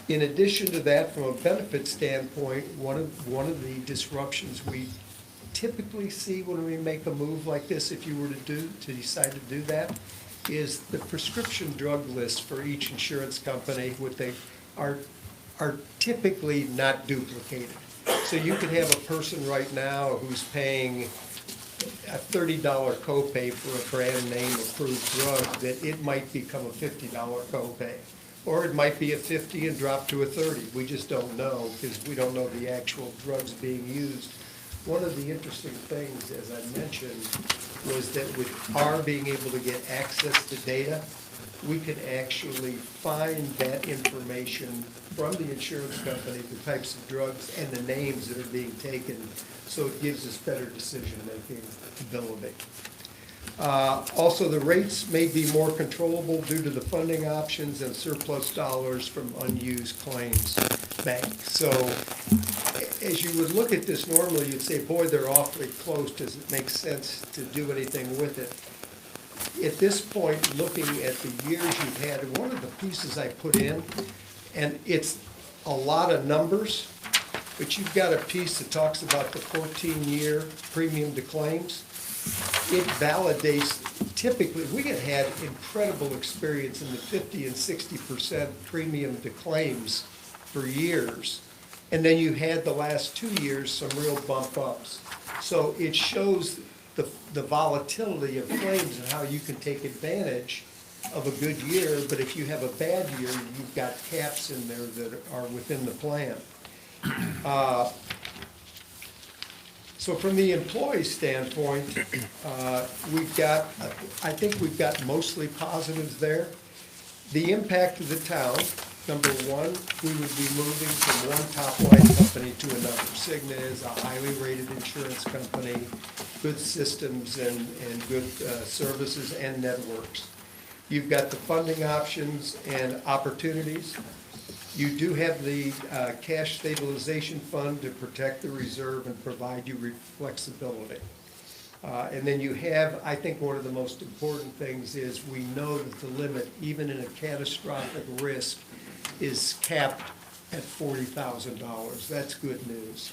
In addition to that, from a benefit standpoint, one of the disruptions we typically see when we make a move like this, if you were to decide to do that, is the prescription drug list for each insurance company, what they are typically not duplicated. So you could have a person right now who's paying a $30 copay for a brand name approved drug, that it might become a $50 copay. Or it might be a 50 and drop to a 30. We just don't know because we don't know the actual drugs being used. One of the interesting things, as I mentioned, was that with our being able to get access to data, we can actually find that information from the insurance company, the types of drugs and the names that are being taken, so it gives us better decision-making ability. Also, the rates may be more controllable due to the funding options and surplus dollars from unused claims bank. So as you would look at this normally, you'd say, boy, they're awfully close. Does it make sense to do anything with it? At this point, looking at the years you've had, one of the pieces I put in, and it's a lot of numbers, but you've got a piece that talks about the 14-year premium to claims. It validates, typically, we had incredible experience in the 50 and 60% premium to claims for years. And then you had the last 2 years some real bump ups. So it shows the volatility of claims and how you can take advantage of a good year, but if you have a bad year, you've got caps in there that are within the plan. So from the employee standpoint, I think we've got mostly positives there. The impact of the town, number one, we would be moving from one top-line company to another. Cigna is a highly rated insurance company, good systems and good services and networks. You've got the funding options and opportunities. You do have the cash stabilization fund to protect the reserve and provide you flexibility. And then you have, I think one of the most important things is we know that the limit, even in a catastrophic risk, is capped at $40,000. That's good news.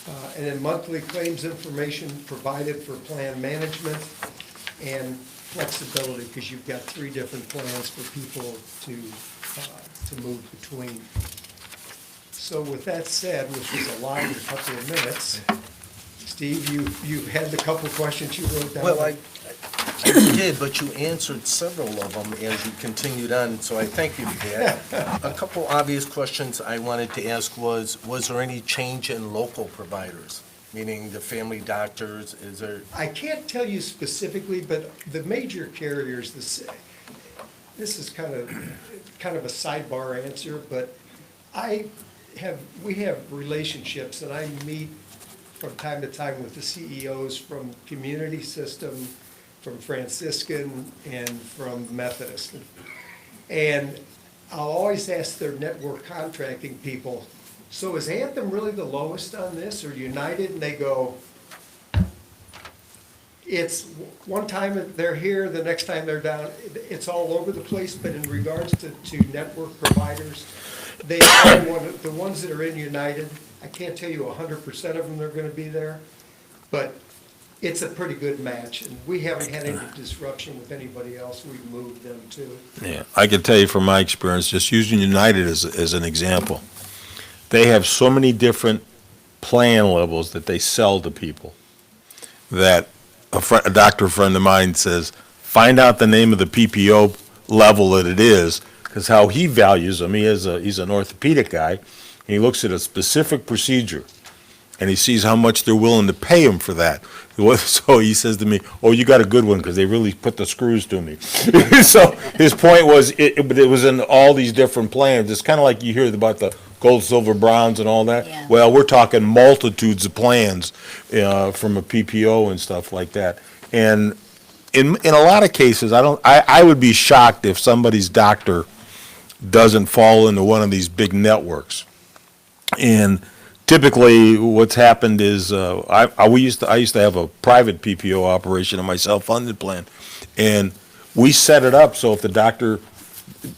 And then monthly claims information provided for plan management and flexibility, because you've got 3 different plans for people to move between. So with that said, which was a lot in a couple of minutes, Steve, you had the couple of questions you wrote down. Well, I did, but you answered several of them as you continued on, so I thank you for that. A couple obvious questions I wanted to ask was there any change in local providers? Meaning the family doctors, is there? I can't tell you specifically, but the major carriers, this is kind of a sidebar answer, but we have relationships, and I meet from time to time with the CEOs from Community System, from Franciscan, and from Methodist. And I'll always ask their network contracting people, so is Anthem really the lowest on this, or United? And they go, it's, one time they're here, the next time they're down, it's all over the place, but in regards to network providers, they are the ones that are in United, I can't tell you 100% of them are gonna be there, but it's a pretty good match, and we haven't had any disruption with anybody else we've moved them to. Yeah, I can tell you from my experience, just using United as an example, they have so many different plan levels that they sell to people that a doctor friend of mine says, find out the name of the PPO level that it is, because how he values them, he's an orthopedic guy, and he looks at a specific procedure, and he sees how much they're willing to pay him for that. So he says to me, oh, you got a good one, because they really put the screws to me. So his point was, it was in all these different plans. It's kind of like you hear about the gold, silver, bronze and all that. Yeah. Well, we're talking multitudes of plans from a PPO and stuff like that. And in a lot of cases, I would be shocked if somebody's doctor doesn't fall into one of these big networks. And typically, what's happened is I used to have a private PPO operation in my self-funded plan, and we set it up so if the doctor,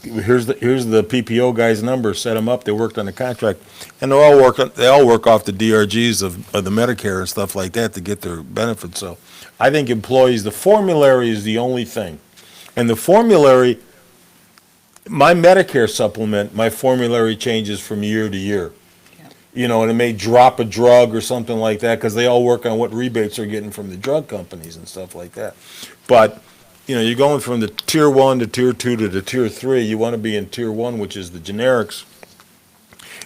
here's the PPO guy's number, set them up. They worked on the contract, and they all work off the DRGs of the Medicare and stuff like that to get their benefits. So I think employees, the formulary is the only thing, and the formulary, my Medicare supplement, my formulary changes from year to year. You know, and it may drop a drug or something like that, because they all work on what rebates they're getting from the drug companies and stuff like that. But, you know, you're going from the tier 1 to tier 2 to the tier 3. You want to be in tier 1, which is the generics.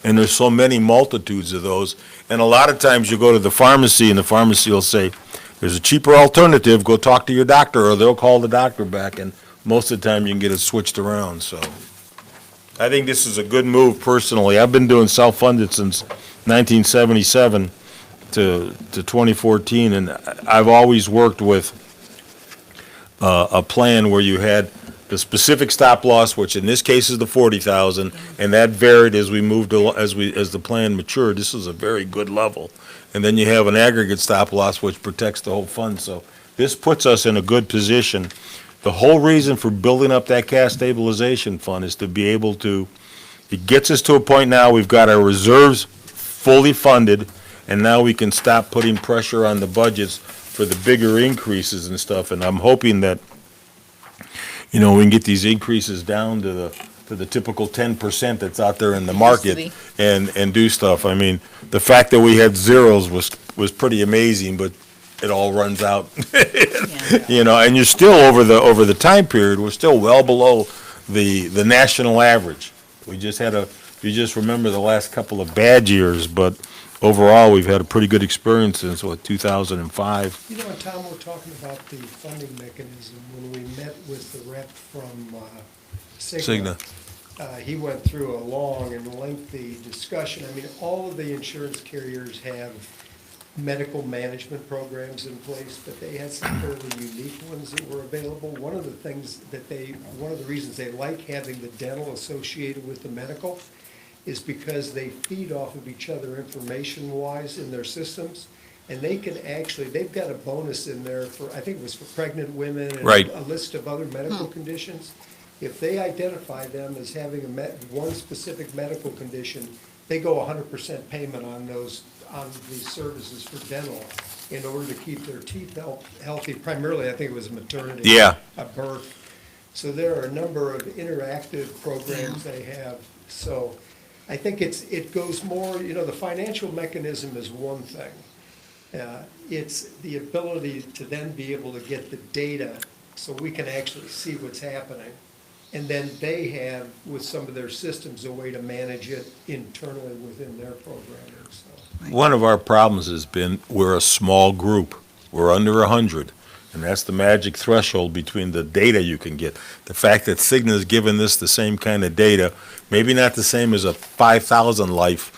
And there's so many multitudes of those. And a lot of times you go to the pharmacy, and the pharmacy will say, there's a cheaper alternative, go talk to your doctor, or they'll call the doctor back. And most of the time you can get it switched around, so. I think this is a good move personally. I've been doing self-funded since 1977 to 2014, and I've always worked with a plan where you had the specific stop loss, which in this case is the 40,000, and that varied as we moved as the plan matured. This is a very good level. And then you have an aggregate stop loss, which protects the whole fund. So this puts us in a good position. The whole reason for building up that cash stabilization fund is to be able to, it gets us to a point now, we've got our reserves fully funded, and now we can stop putting pressure on the budgets for the bigger increases and stuff. And I'm hoping that, you know, we can get these increases down to the typical 10% that's out there in the market and do stuff. I mean, the fact that we had zeros was pretty amazing, but it all runs out. You know, and you're still over the time period, we're still well below the national average. We just had you just remember the last couple of bad years, but overall, we've had a pretty good experience since, 2005. You know, Tom, we're talking about the funding mechanism. When we met with the rep from Cigna, he went through a long and lengthy discussion. I mean, all of the insurance carriers have medical management programs in place, but they had some fairly unique ones that were available. One of the reasons they like having the dental associated with the medical is because they feed off of each other information-wise in their systems, and they can actually, they've got a bonus in there for, I think it was for pregnant women and a list of other medical conditions. If they identify them as having one specific medical condition, they go 100% payment on those on these services for dental in order to keep their teeth healthy, primarily, I think it was maternity. Yeah. A birth. So there are a number of interactive programs they have. So I think it goes more, the financial mechanism is one thing. It's the ability to then be able to get the data so we can actually see what's happening. And then they have, with some of their systems, a way to manage it internally within their programming, so. One of our problems has been, we're a small group. We're under 100, and that's the magic threshold between the data you can get. The fact that Cigna's given this the same kind of data, maybe not the same as a 5,000 life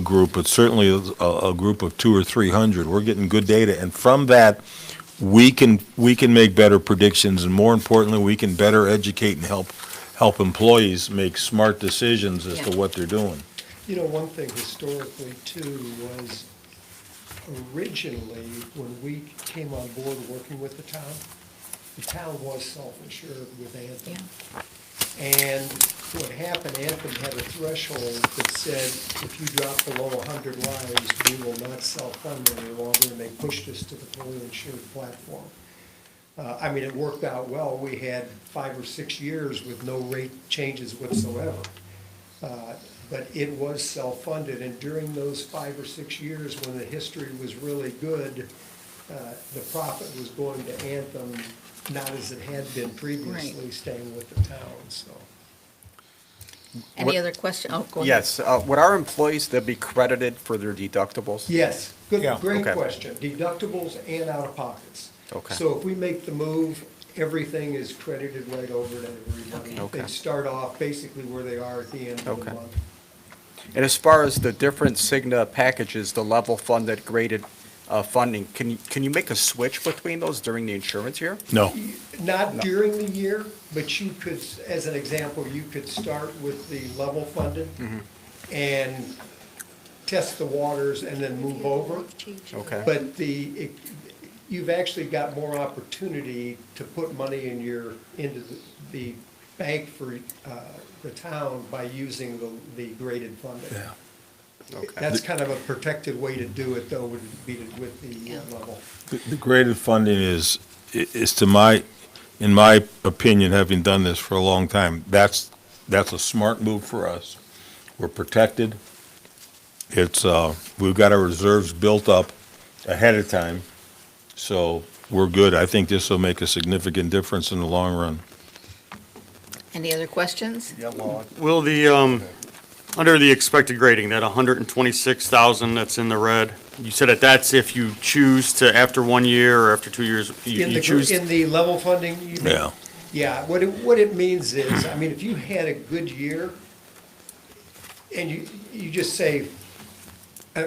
group, but certainly a group of 200 or 300. We're getting good data, and from that, we can make better predictions, and more importantly, we can better educate and help employees make smart decisions as to what they're doing. One thing historically too was originally, when we came on board working with the town was self-insured with Anthem. And what happened, Anthem had a threshold that said, if you drop below 100 lives, we will not self-fund any longer, and they pushed us to the fully insured platform. It worked out well. We had 5 or 6 years with no rate changes whatsoever. But it was self-funded, and during those 5 or 6 years, when the history was really good, the profit was going to Anthem, not as it had been previously, staying with the town, so. Any other question? Oh, go ahead. Yes, would our employees that be credited for their deductibles? Yes, good, great Okay. question. Deductibles and out-of-pockets. Okay. So if we make the move, everything is credited right over to everybody. Okay. They start off basically where they are at the end of the Okay. month. And as far as the different Cigna packages, the level funded, graded funding, can you make a switch between those during the insurance year? No. Not during the year, but you could, as an example, you could start with the level funded and test the waters and then move over. Okay. But you've actually got more opportunity to put money into the bank for the town by using the graded funding. Yeah. Okay. That's kind of a protected way to do it, though, would be with the level. The graded funding is in my opinion, having done this for a long time, that's a smart move for us. We're protected. We've got our reserves built up ahead of time, so we're good. I think this will make a significant difference in the long run. Any other questions? Will under the expected grading, that 126,000 that's in the red, you said that's if you choose to, after 1 year or after 2 years, you choose? In the level funding, you mean? Yeah. Yeah, what it means is, if you had a good year, and you just say,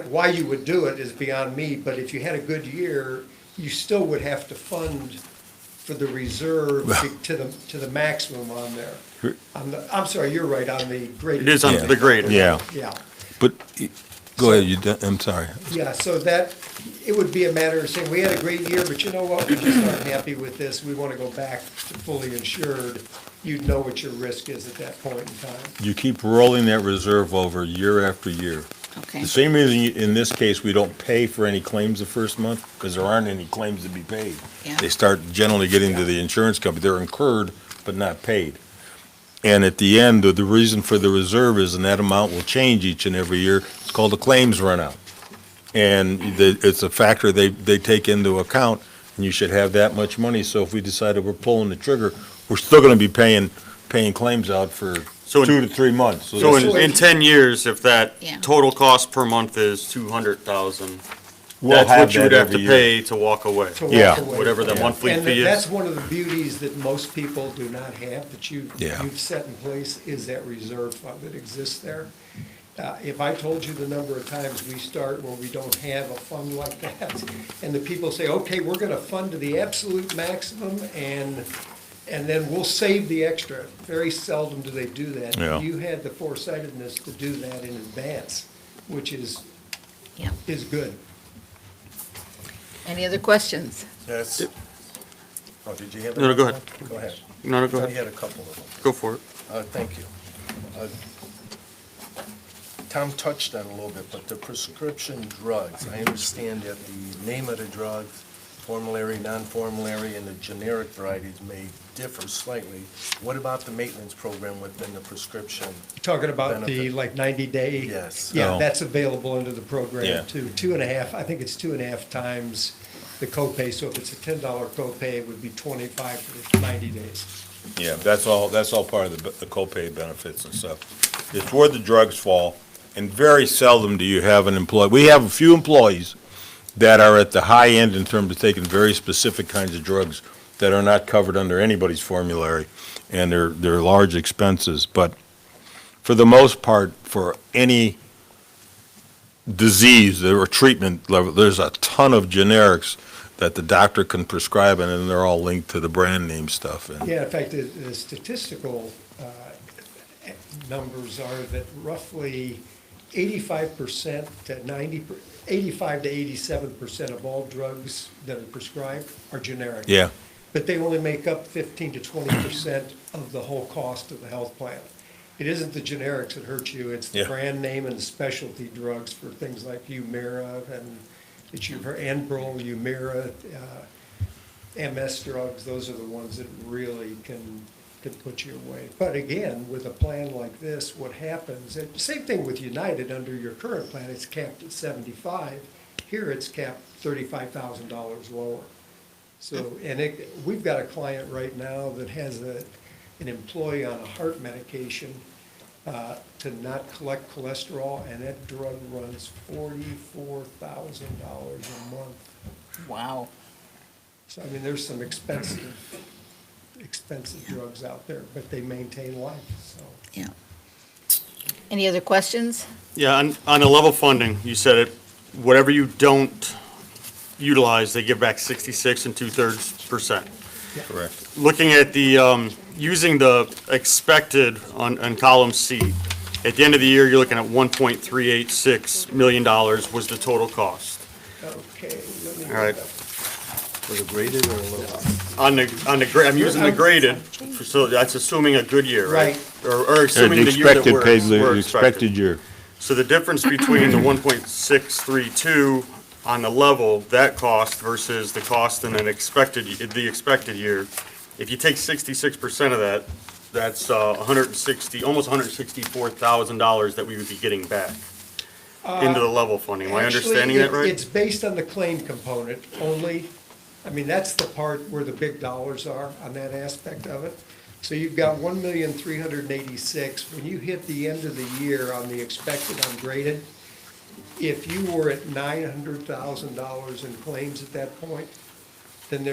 why you would do it is beyond me, but if you had a good year, you still would have to fund for the reserve to the maximum on there. I'm sorry, you're right, on the graded. It is on the grade. Yeah. Yeah, But, go ahead, I'm sorry. yeah, so it would be a matter of saying, we had a great year, but you know what, we just aren't happy with this, we want to go back to fully insured. You'd know what your risk is at that point in time. You keep rolling that reserve over year after year. Okay. The same reason, in this case, we don't pay for any claims the first month, because there aren't any claims to be paid. Yeah. They start generally getting to the insurance company. They're incurred, but not paid. And at the end, the reason for the reserve is, and that amount will change each and every year, it's called a claims runout. And it's a factor they take into account, and you should have that much money. So if we decided we're pulling the trigger, we're still gonna be paying claims out for So 2 to 3 months. So that's- in 10 years, if that Yeah. total cost per month is 200,000, We'll that's have what you would that have to every year. pay to walk away. To walk Yeah. away. Whatever the Yeah. monthly And fee that's is. one of the beauties that most people do not have, that Yeah. you've set in place, is that reserve fund that exists there. If I told you the number of times we start where we don't have a fund like that, and the people say, okay, we're gonna fund to the absolute maximum, and then we'll save the extra. Very seldom do they do that. Yeah. You had the foresightedness to do that in advance, which is good. Any other questions? Yes. Oh, did you have? No, go ahead. Go ahead. No, go I ahead. had a couple of them. Go for it. Thank you. Tom touched on it a little bit, but the prescription drugs, I understand that the name of the drug, formulary, non-formulary, and the generic varieties may differ slightly. What about the maintenance program within the prescription? Talking about the, benefit? like, 90-day? Yes. Yeah, Oh. that's available under the Yeah. program too. 2.5, I think it's 2.5 times the copay. So if it's a $10 copay, it would be 25 for 90 days. Yeah, that's all part of the copay benefits and stuff. It's where the drugs fall, and very seldom do you have an employee. We have a few employees that are at the high end in terms of taking very specific kinds of drugs that are not covered under anybody's formulary, and they're large expenses. But for the most part, for any disease or treatment level, there's a ton of generics that the doctor can prescribe, and then they're all linked to the brand name stuff. And Yeah, in fact, the statistical numbers are that roughly 85% to 85 to 87% of all drugs that are prescribed are generic. Yeah. But they only make up 15 to 20% of the whole cost of the health plan. It isn't the generics that hurt you, it's the Yeah. brand name and the specialty drugs for things like Humira and it's your Enbrel, Humira, MS drugs, those are the ones that really can put you away. But again, with a plan like this, what happens, and same thing with United, under your current plan, it's capped at 75. Here, it's capped $35,000 lower. So, and we've got a client right now that has an employee on a heart medication to not collect cholesterol, and that drug runs $44,000 a month. Wow. So, I mean, there's some expensive drugs out there, but they maintain life, so. Yeah. Any other questions? Yeah, on the level funding, you said it, whatever you don't utilize, they give back 66 2/3%. correct. Looking at the, using the expected on column C, at the end of the year, you're looking at $1.386 million was the total cost. Okay, let me. All right. Was it graded or a little? On the, I'm using the graded, so that's assuming a good year, right? Or assuming the year that we're The expected. expected year. So the difference between the 1.632 on the level, that cost versus the cost in the expected year, if you take 66% of that, that's almost $164,000 that we would be getting back into the level funding. Am I understanding that right? It's based on the claim component only. I mean, that's the part where the big dollars are on that aspect of it. So you've got 1,386,000. When you hit the end of the year on the expected ungraded, if you were at $900,000 in claims at that point, then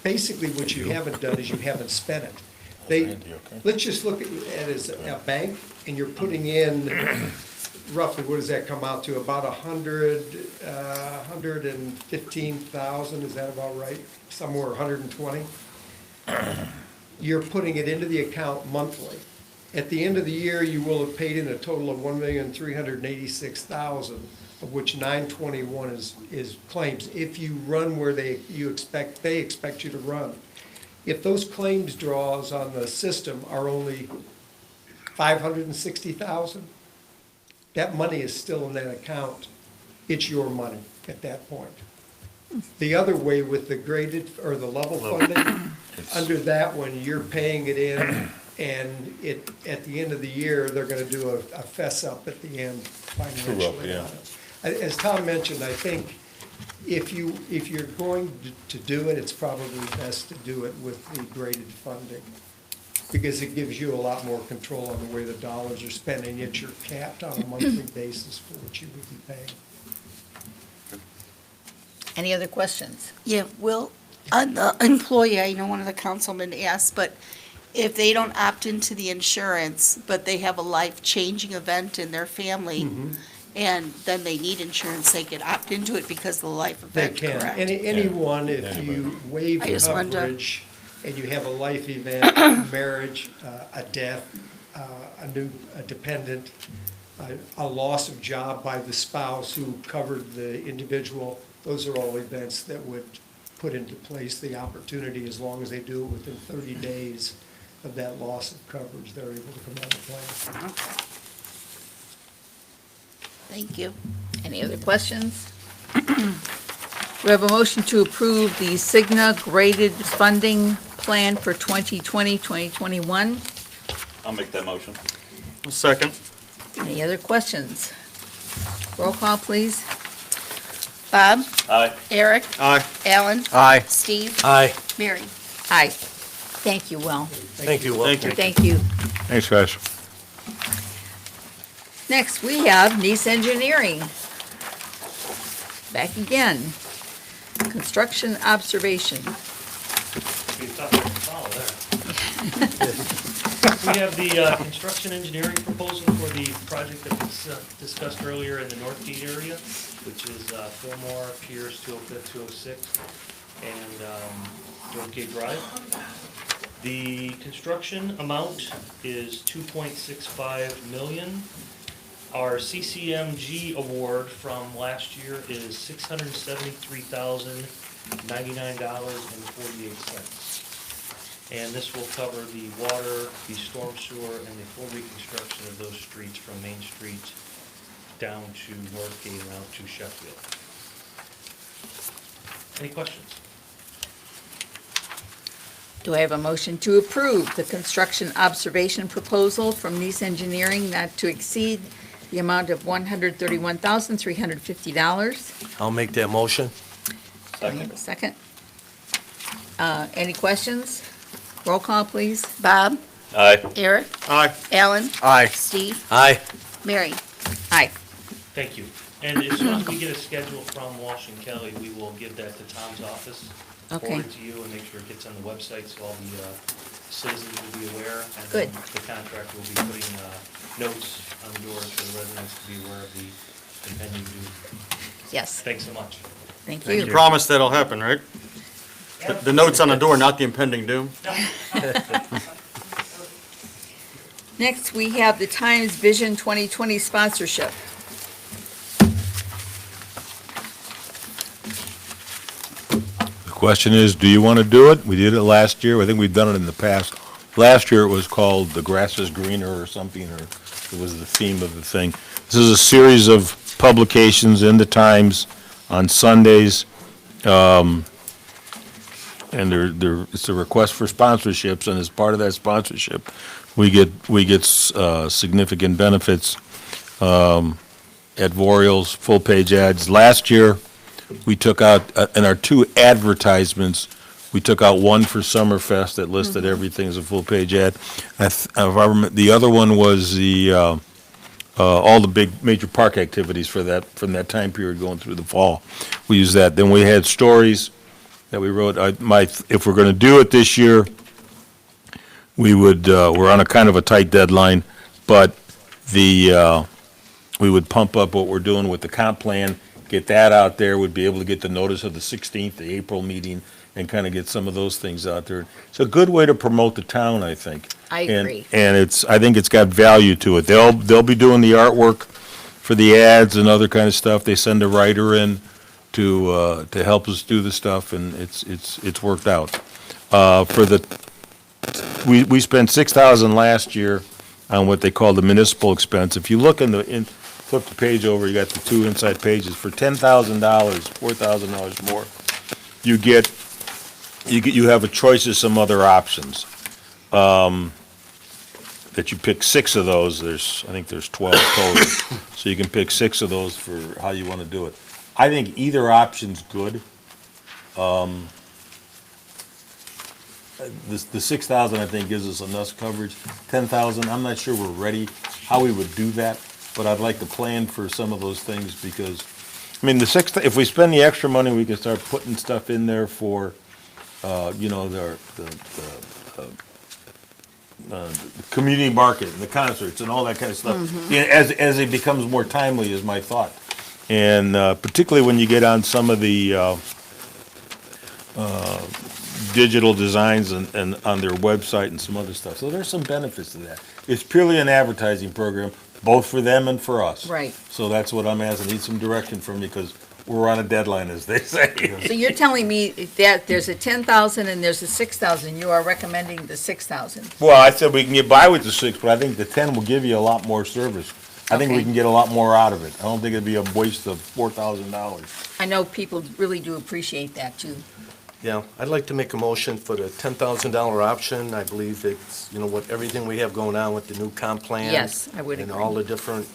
basically what you haven't done is you haven't spent it. Let's just look at it as a bank, and you're putting in roughly, what does that come out to? About 115,000, is that about right? Somewhere 120? You're putting it into the account monthly. At the end of the year, you will have paid in a total of 1,386,000, of which 921 is claims, if you run where they expect you to run. If those claims draws on the system are only 560,000, that money is still in that account. It's your money at that point. The other way with the graded or the level funding, under that one, you're paying it in, and at the end of the year, they're gonna do a fess up at the end financially. yeah. As Tom mentioned, I think if you're going to do it, it's probably best to do it with the graded funding, because it gives you a lot more control on the way the dollars are spent, and yet you're capped on a monthly basis for what you would be paying. Any other questions? Yeah, well, on the employee, I know one of the councilmen asked, but if they don't opt into the insurance, but they have a life-changing event in their family, and then they need insurance, they could opt into it because of the life They event, can. correct? Anyone, if you waive I just wanted to- coverage and you have a life event, marriage, a death, a dependent, a loss of job by the spouse who covered the individual, those are all events that would put into place the opportunity, as long as they do it within 30 days of that loss of coverage, they're able to come out of plan. Thank you. Any other questions? We have a motion to approve the Cigna graded funding plan for 2020-2021. I'll make that motion. Second. Any other questions? Roll call, please. Bob? Aye. Eric? Aye. Alan? Aye. Steve? Aye. Mary? Aye. Thank you, Will. Thank you, Will. Thank you. Thank you. Thanks, guys. Next, we have Nice Engineering. Back again. Construction observation. Be tough to follow there. We have the construction engineering proposal for the project that was discussed earlier in the Northgate area, which is Fillmore, Pierce, 205, 206, and Northgate Drive. The construction amount is $2.65 million. Our CCMG award from last year is $673,099.48. And this will cover the water, the storm sewer, and the full reconstruction of those streets from Main Street down to Northgate and out to Sheffield. Any questions? Do I have a motion to approve the construction observation proposal from Nice Engineering not to exceed the amount of $131,350? I'll make that motion. Do I have a second? Any questions? Roll call, please. Bob? Aye. Eric? Aye. Alan? Aye. Steve? Aye. Mary? Aye. Thank you. And as soon as we get a schedule from Walsh and Kelly, we will give that to Tom's office, Okay. forward it to you, and make sure it gets on the website so all the citizens will be aware. And Good. then the contractor will be putting notes on the doors for the residents to be aware of the impending due. Yes, Thanks so much. thank You you. promise that'll happen, right? The notes on the door, not the impending doom? Next, we have the Times Vision 2020 sponsorship. The question is, do you want to do it? We did it last year. I think we've done it in the past. Last year, it was called The Grass is Greener or something, or it was the theme of the thing. This is a series of publications in the Times on Sundays. And it's a request for sponsorships, and as part of that sponsorship, we get significant benefits editorials, full-page ads. Last year, we took out, in our two advertisements, we took out one for Summerfest that listed everything as a full-page ad. The other one was all the big major park activities from that time period going through the fall. We used that. Then we had stories that we wrote. If we're going to do it this year, we're on a kind of a tight deadline, but we would pump up what we're doing with the comp plan, get that out there, would be able to get the notice of the 16th, the April meeting, and kind of get some of those things out there. It's a good way to promote the town, I think. I agree. And I think it's got value to it. They'll be doing the artwork for the ads and other kind of stuff. They send a writer in to help us do the stuff, and it's worked out. We spent $6,000 last year on what they call the municipal expense. If you look flip the page over, you got the two inside pages. For $10,000, $4,000 more, you have a choice of some other options. That you pick 6 of those. I think there's 12 total. So you can pick 6 of those for how you want to do it. I think either option's good. The 6,000, I think, gives us enough coverage. 10,000, I'm not sure we're ready how we would do that, but I'd like to plan for some of those things because, I mean, if we spend the extra money, we can start putting stuff in there for, the community market and the concerts and all that kind of stuff. Yeah, as it becomes more timely is my thought. And particularly when you get on some of the digital designs and on their website and some other stuff. So there's some benefits to that. It's purely an advertising program, both for them and for us. Right. So that's what I'm asking. I need some direction from you because we're on a deadline, as they say. So you're telling me that there's a 10,000 and there's a 6,000. You are recommending the 6,000. Well, I said we can get by with the 6, but I think the 10 will give you a lot more service. I think we Okay. can get a lot more out of it. I don't think it'd be a waste of $4,000. I know people really do appreciate that, too. Yeah, I'd like to make a motion for the $10,000 option. I believe it's, what, everything we have going on with the new comp plan. Yes, I would And agree. all the different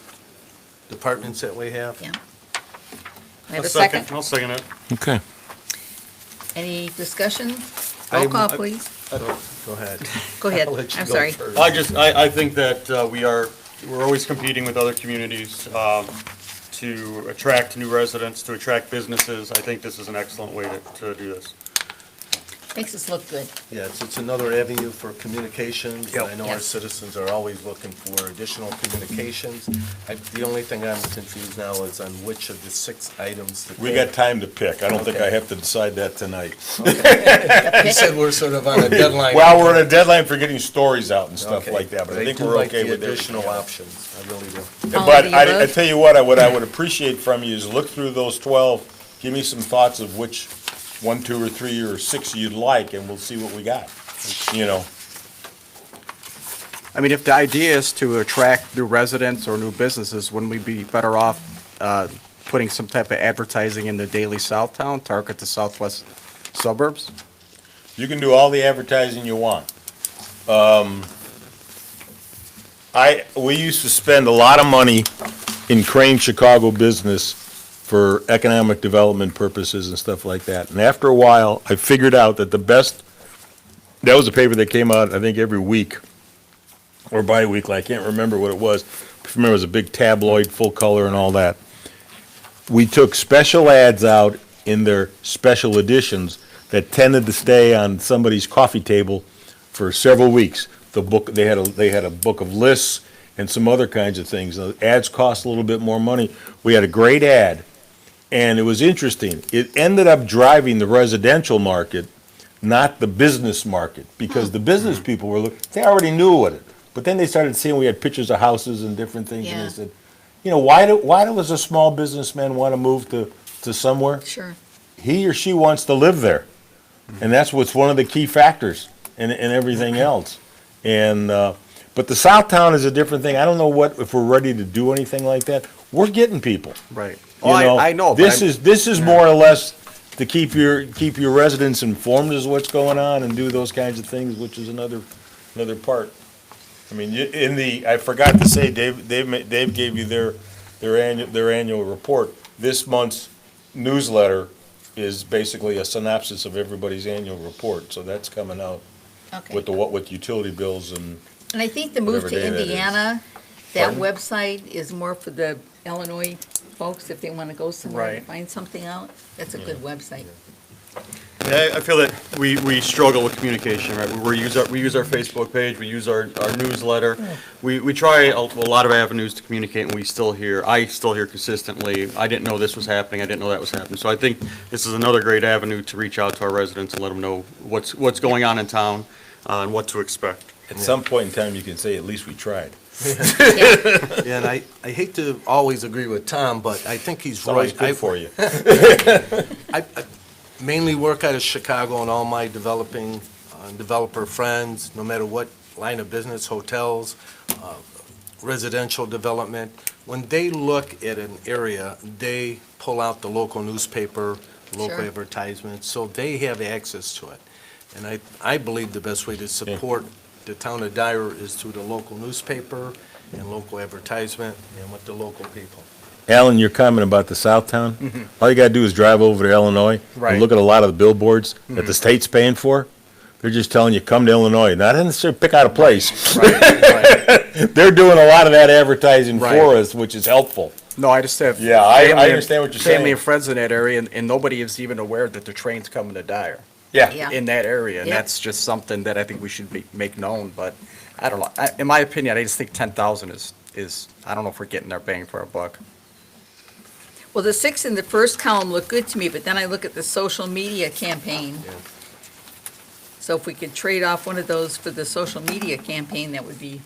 departments that we have. Yeah. I have a second. I'll second it. Okay. Any discussion? Roll call, please. Go ahead. Go ahead. I'll let you I'm go sorry. first. I think that we're always competing with other communities to attract new residents, to attract businesses. I think this is an excellent way to do this. Makes us look good. Yes, it's another avenue for communications. Yep. I know our Yes. citizens are always looking for additional communications. The only thing I'm confused now is on which of the 6 items to We pick. got time to pick. I don't think I Okay. have to decide that tonight. You said we're sort of on a deadline. Well, we're on a deadline for getting stories out and stuff Okay. like that, but I think do we're like okay the with additional everything else. options. I really do. All But of the I above? tell you what I would appreciate from you is look through those 12, give me some thoughts of which 1, 2, or 3, or 6 you'd like, and we'll see what we got, I mean, if the idea is to attract new residents or new businesses, wouldn't we be better off putting some type of advertising in the Daily Southtown, target the southwest suburbs? You can do all the advertising you want. We used to spend a lot of money in Crane Chicago business for economic development purposes and stuff like that. And after a while, I figured out that that was a paper that came out, I think, every week or bi-weekly. I can't remember what it was. I remember it was a big tabloid, full color and all that. We took special ads out in their special editions that tended to stay on somebody's coffee table for several weeks. They had a book of lists and some other kinds of things. The ads cost a little bit more money. We had a great ad, and it was interesting. It ended up driving the residential market, not the business market, because the business people they already knew it. But then they started seeing we had pictures of houses and different things, and Yeah. they said, why does a small businessman want to move to somewhere? Sure. He or she wants to live there. And that's what's one of the key factors in everything else. And, but the Southtown is a different thing. I don't know if we're ready to do anything like that. We're getting people. Right. You know, I know, but This is more or less to keep your residents informed as what's going on and do those kinds of things, which is another part. I mean, I forgot to say, Dave gave you their annual report. This month's newsletter is basically a synopsis of everybody's annual report, so that's coming out Okay. with utility bills and, And I think the move whatever to day that is. Indiana, that Pardon? website is more for the Illinois folks if they want to go somewhere and Right. find something out. That's a good website. I feel that we struggle with communication, right? We use our Facebook page, we use our newsletter. We try a lot of avenues to communicate, and I still hear consistently, I didn't know this was happening, I didn't know that was happening. So I think this is another great avenue to reach out to our residents and let them know what's going on in town and what to expect. at some point in time, you can say, at least we tried. Yeah, and I hate to always agree with Tom, but I think he's It's always right. good for you. I mainly work out of Chicago, and all my developer friends, no matter what line of business, hotels, residential development, when they look at an area, they pull out the local newspaper, local Sure. advertisements, so they have access to it. And I believe the best way to support the town of Dyer is through the local newspaper and local advertisement and with the local people. Alan, your comment about the Southtown, all you gotta do is drive over to Illinois Right. and look at a lot of the billboards that the state's paying for. They're just telling you, come to Illinois, not necessarily pick out a place. Right. They're doing a lot of that advertising for Right. us, which is helpful. No, I just have. Yeah, I family and- understand what you're Family saying. and friends in that area, and nobody is even aware that the train's coming to Dyer. Yeah. In that area, and Yep. that's just something that I think we should make known, but I don't know. In my opinion, I just think 10,000 is, I don't know if we're getting our bang for our buck. Well, the 6 in the first column look good to me, but then I look at the social media campaign. Yeah. So if we could trade off one of those for the social media campaign, that would be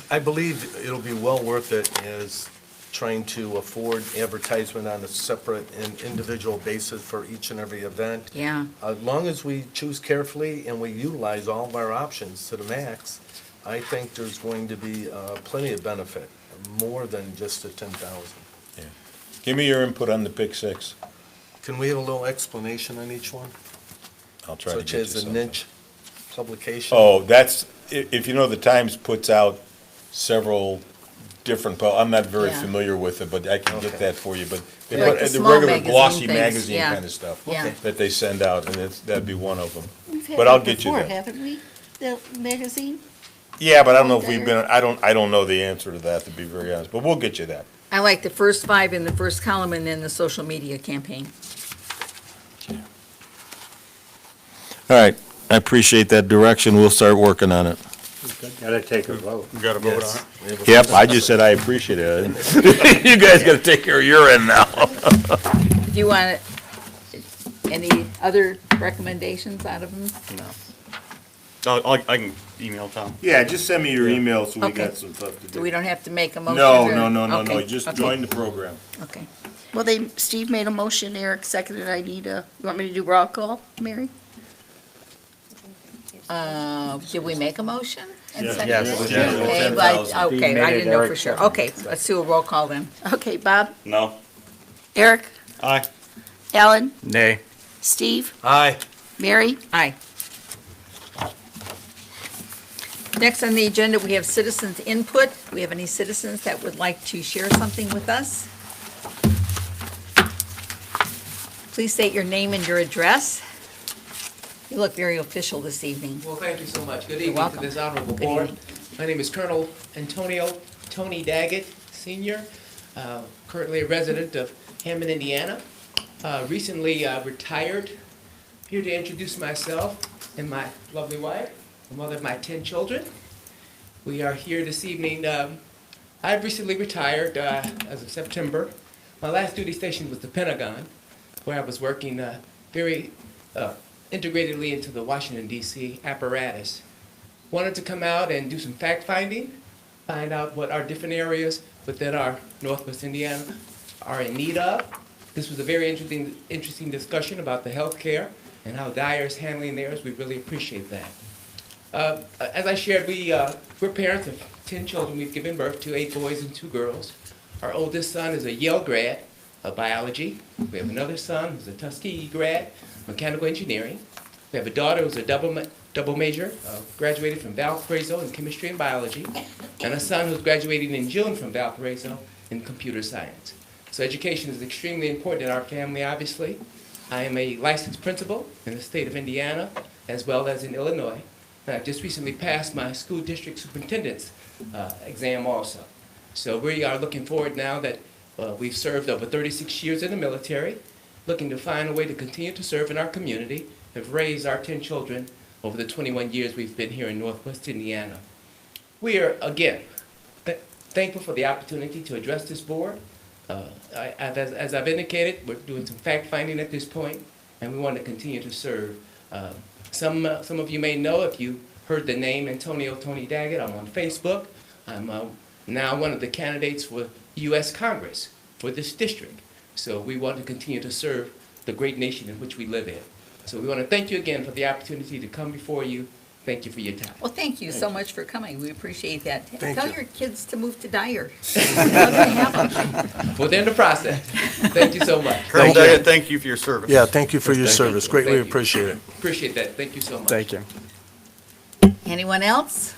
I believe it'll be well worth it as trying to afford advertisement on a separate and individual basis for each and every event. yeah. As long as we choose carefully and we utilize all of our options to the max, I think there's going to be plenty of benefit. more than just the 10,000. Give me your input on the pick six. Can we have a little explanation on each one? I'll try to Such get you as the something. niche publication? Oh, that's, if you know, the Times puts out several different, I'm not very Yeah. familiar with it, but I can get Okay. that for you, but they Like put the the small regular magazine glossy things, magazine yeah. kind of stuff Yeah. that they send out, and that'd be one of them. We've had But I'll that get you before, that. haven't we? The magazine? Yeah, but I don't know if we've There. been, I don't know the answer to that, to be very honest, but we'll get you that. I like the first 5 in the first column and then the social media campaign. All right, I appreciate that direction, we'll start working on it. Gotta take a vote. We got to vote on it. Yep, I just said I appreciate it. You guys gotta take care of your end now. Do you want any other recommendations out of them? I can email Tom. Yeah, just send me your email so we got some stuff to Do we don't have to make a motion? No, or- no, Okay, just okay, join the program. Okay. Well, Steve made a motion, Eric seconded, you want me to do roll call, Mary? Did we make a motion? and Yeah. second Yes. it? Yeah. Okay, but, okay, I didn't know for sure. Okay, let's do a roll call then. Okay, Bob, No? Eric, Aye. Alan, Nay. Steve, Aye. Mary? Aye. Next on the agenda, we have citizens' input. Do we have any citizens that would like to share something with us? Please state your name and your address. You look very official this evening. Well, thank you so much. Good You're evening to welcome. this honorable Good board. evening. My name is Colonel Antonio Tony Daggett, Senior, currently a resident of Hammond, Indiana. Recently retired. Here to introduce myself and my lovely wife, the mother of my 10 children. We are here this evening. I've recently retired as of September. My last duty station was the Pentagon, where I was working very integratedly into the Washington, D.C. apparatus. Wanted to come out and do some fact-finding, find out what our different areas within our Northwest Indiana are in need of. This was a very interesting discussion about the health care and how Dyer is handling theirs. We really appreciate that. As I shared, we're parents of 10 children. We've given birth to 8 boys and 2 girls. Our oldest son is a Yale grad of biology. We have another son who's a Tuskegee grad, mechanical engineering. We have a daughter who's a double major, graduated from Valparaiso in chemistry and biology, and a son who's graduating in June from Valparaiso in computer science. So education is extremely important in our family, obviously. I am a licensed principal in the state of Indiana, as well as in Illinois. And I've just recently passed my school district superintendent's exam also. So we are looking forward now that we've served over 36 years in the military, looking to find a way to continue to serve in our community, have raised our 10 children over the 21 years we've been here in Northwest Indiana. We are, again, thankful for the opportunity to address this board. As I've indicated, we're doing some fact-finding at this point, and we want to continue to serve. Some of you may know, if you heard the name Antonio Tony Daggett, I'm on Facebook. I'm now one of the candidates for U.S. Congress for this district. So we want to continue to serve the great nation in which we live in. So we want to thank you again for the opportunity to come before you. Thank you for your time. Well, thank you so much for coming. We appreciate that. Thank Tell you. your kids to move to Dyer. Love to have them. Well, they're in the process. Thank you so much. Colonel Daggett, thank you for your service. Yeah, thank you for your Thank you. service. Greatly Thank you. appreciate it. Appreciate that. Thank you so much. Thank you. Anyone else?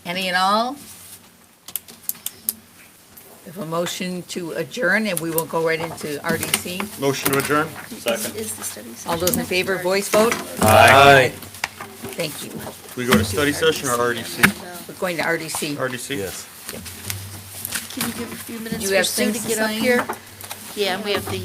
Any and all? We have a motion to adjourn, and we will go right into RDC. Motion to adjourn? Second. Is the study session? All those in favor, voice vote? Aye. Thank you. We go to study session or RDC? We're going to RDC. RDC? Yes. Can you give a few minutes You for have Sue to things to get up sign? here? Yeah, we have these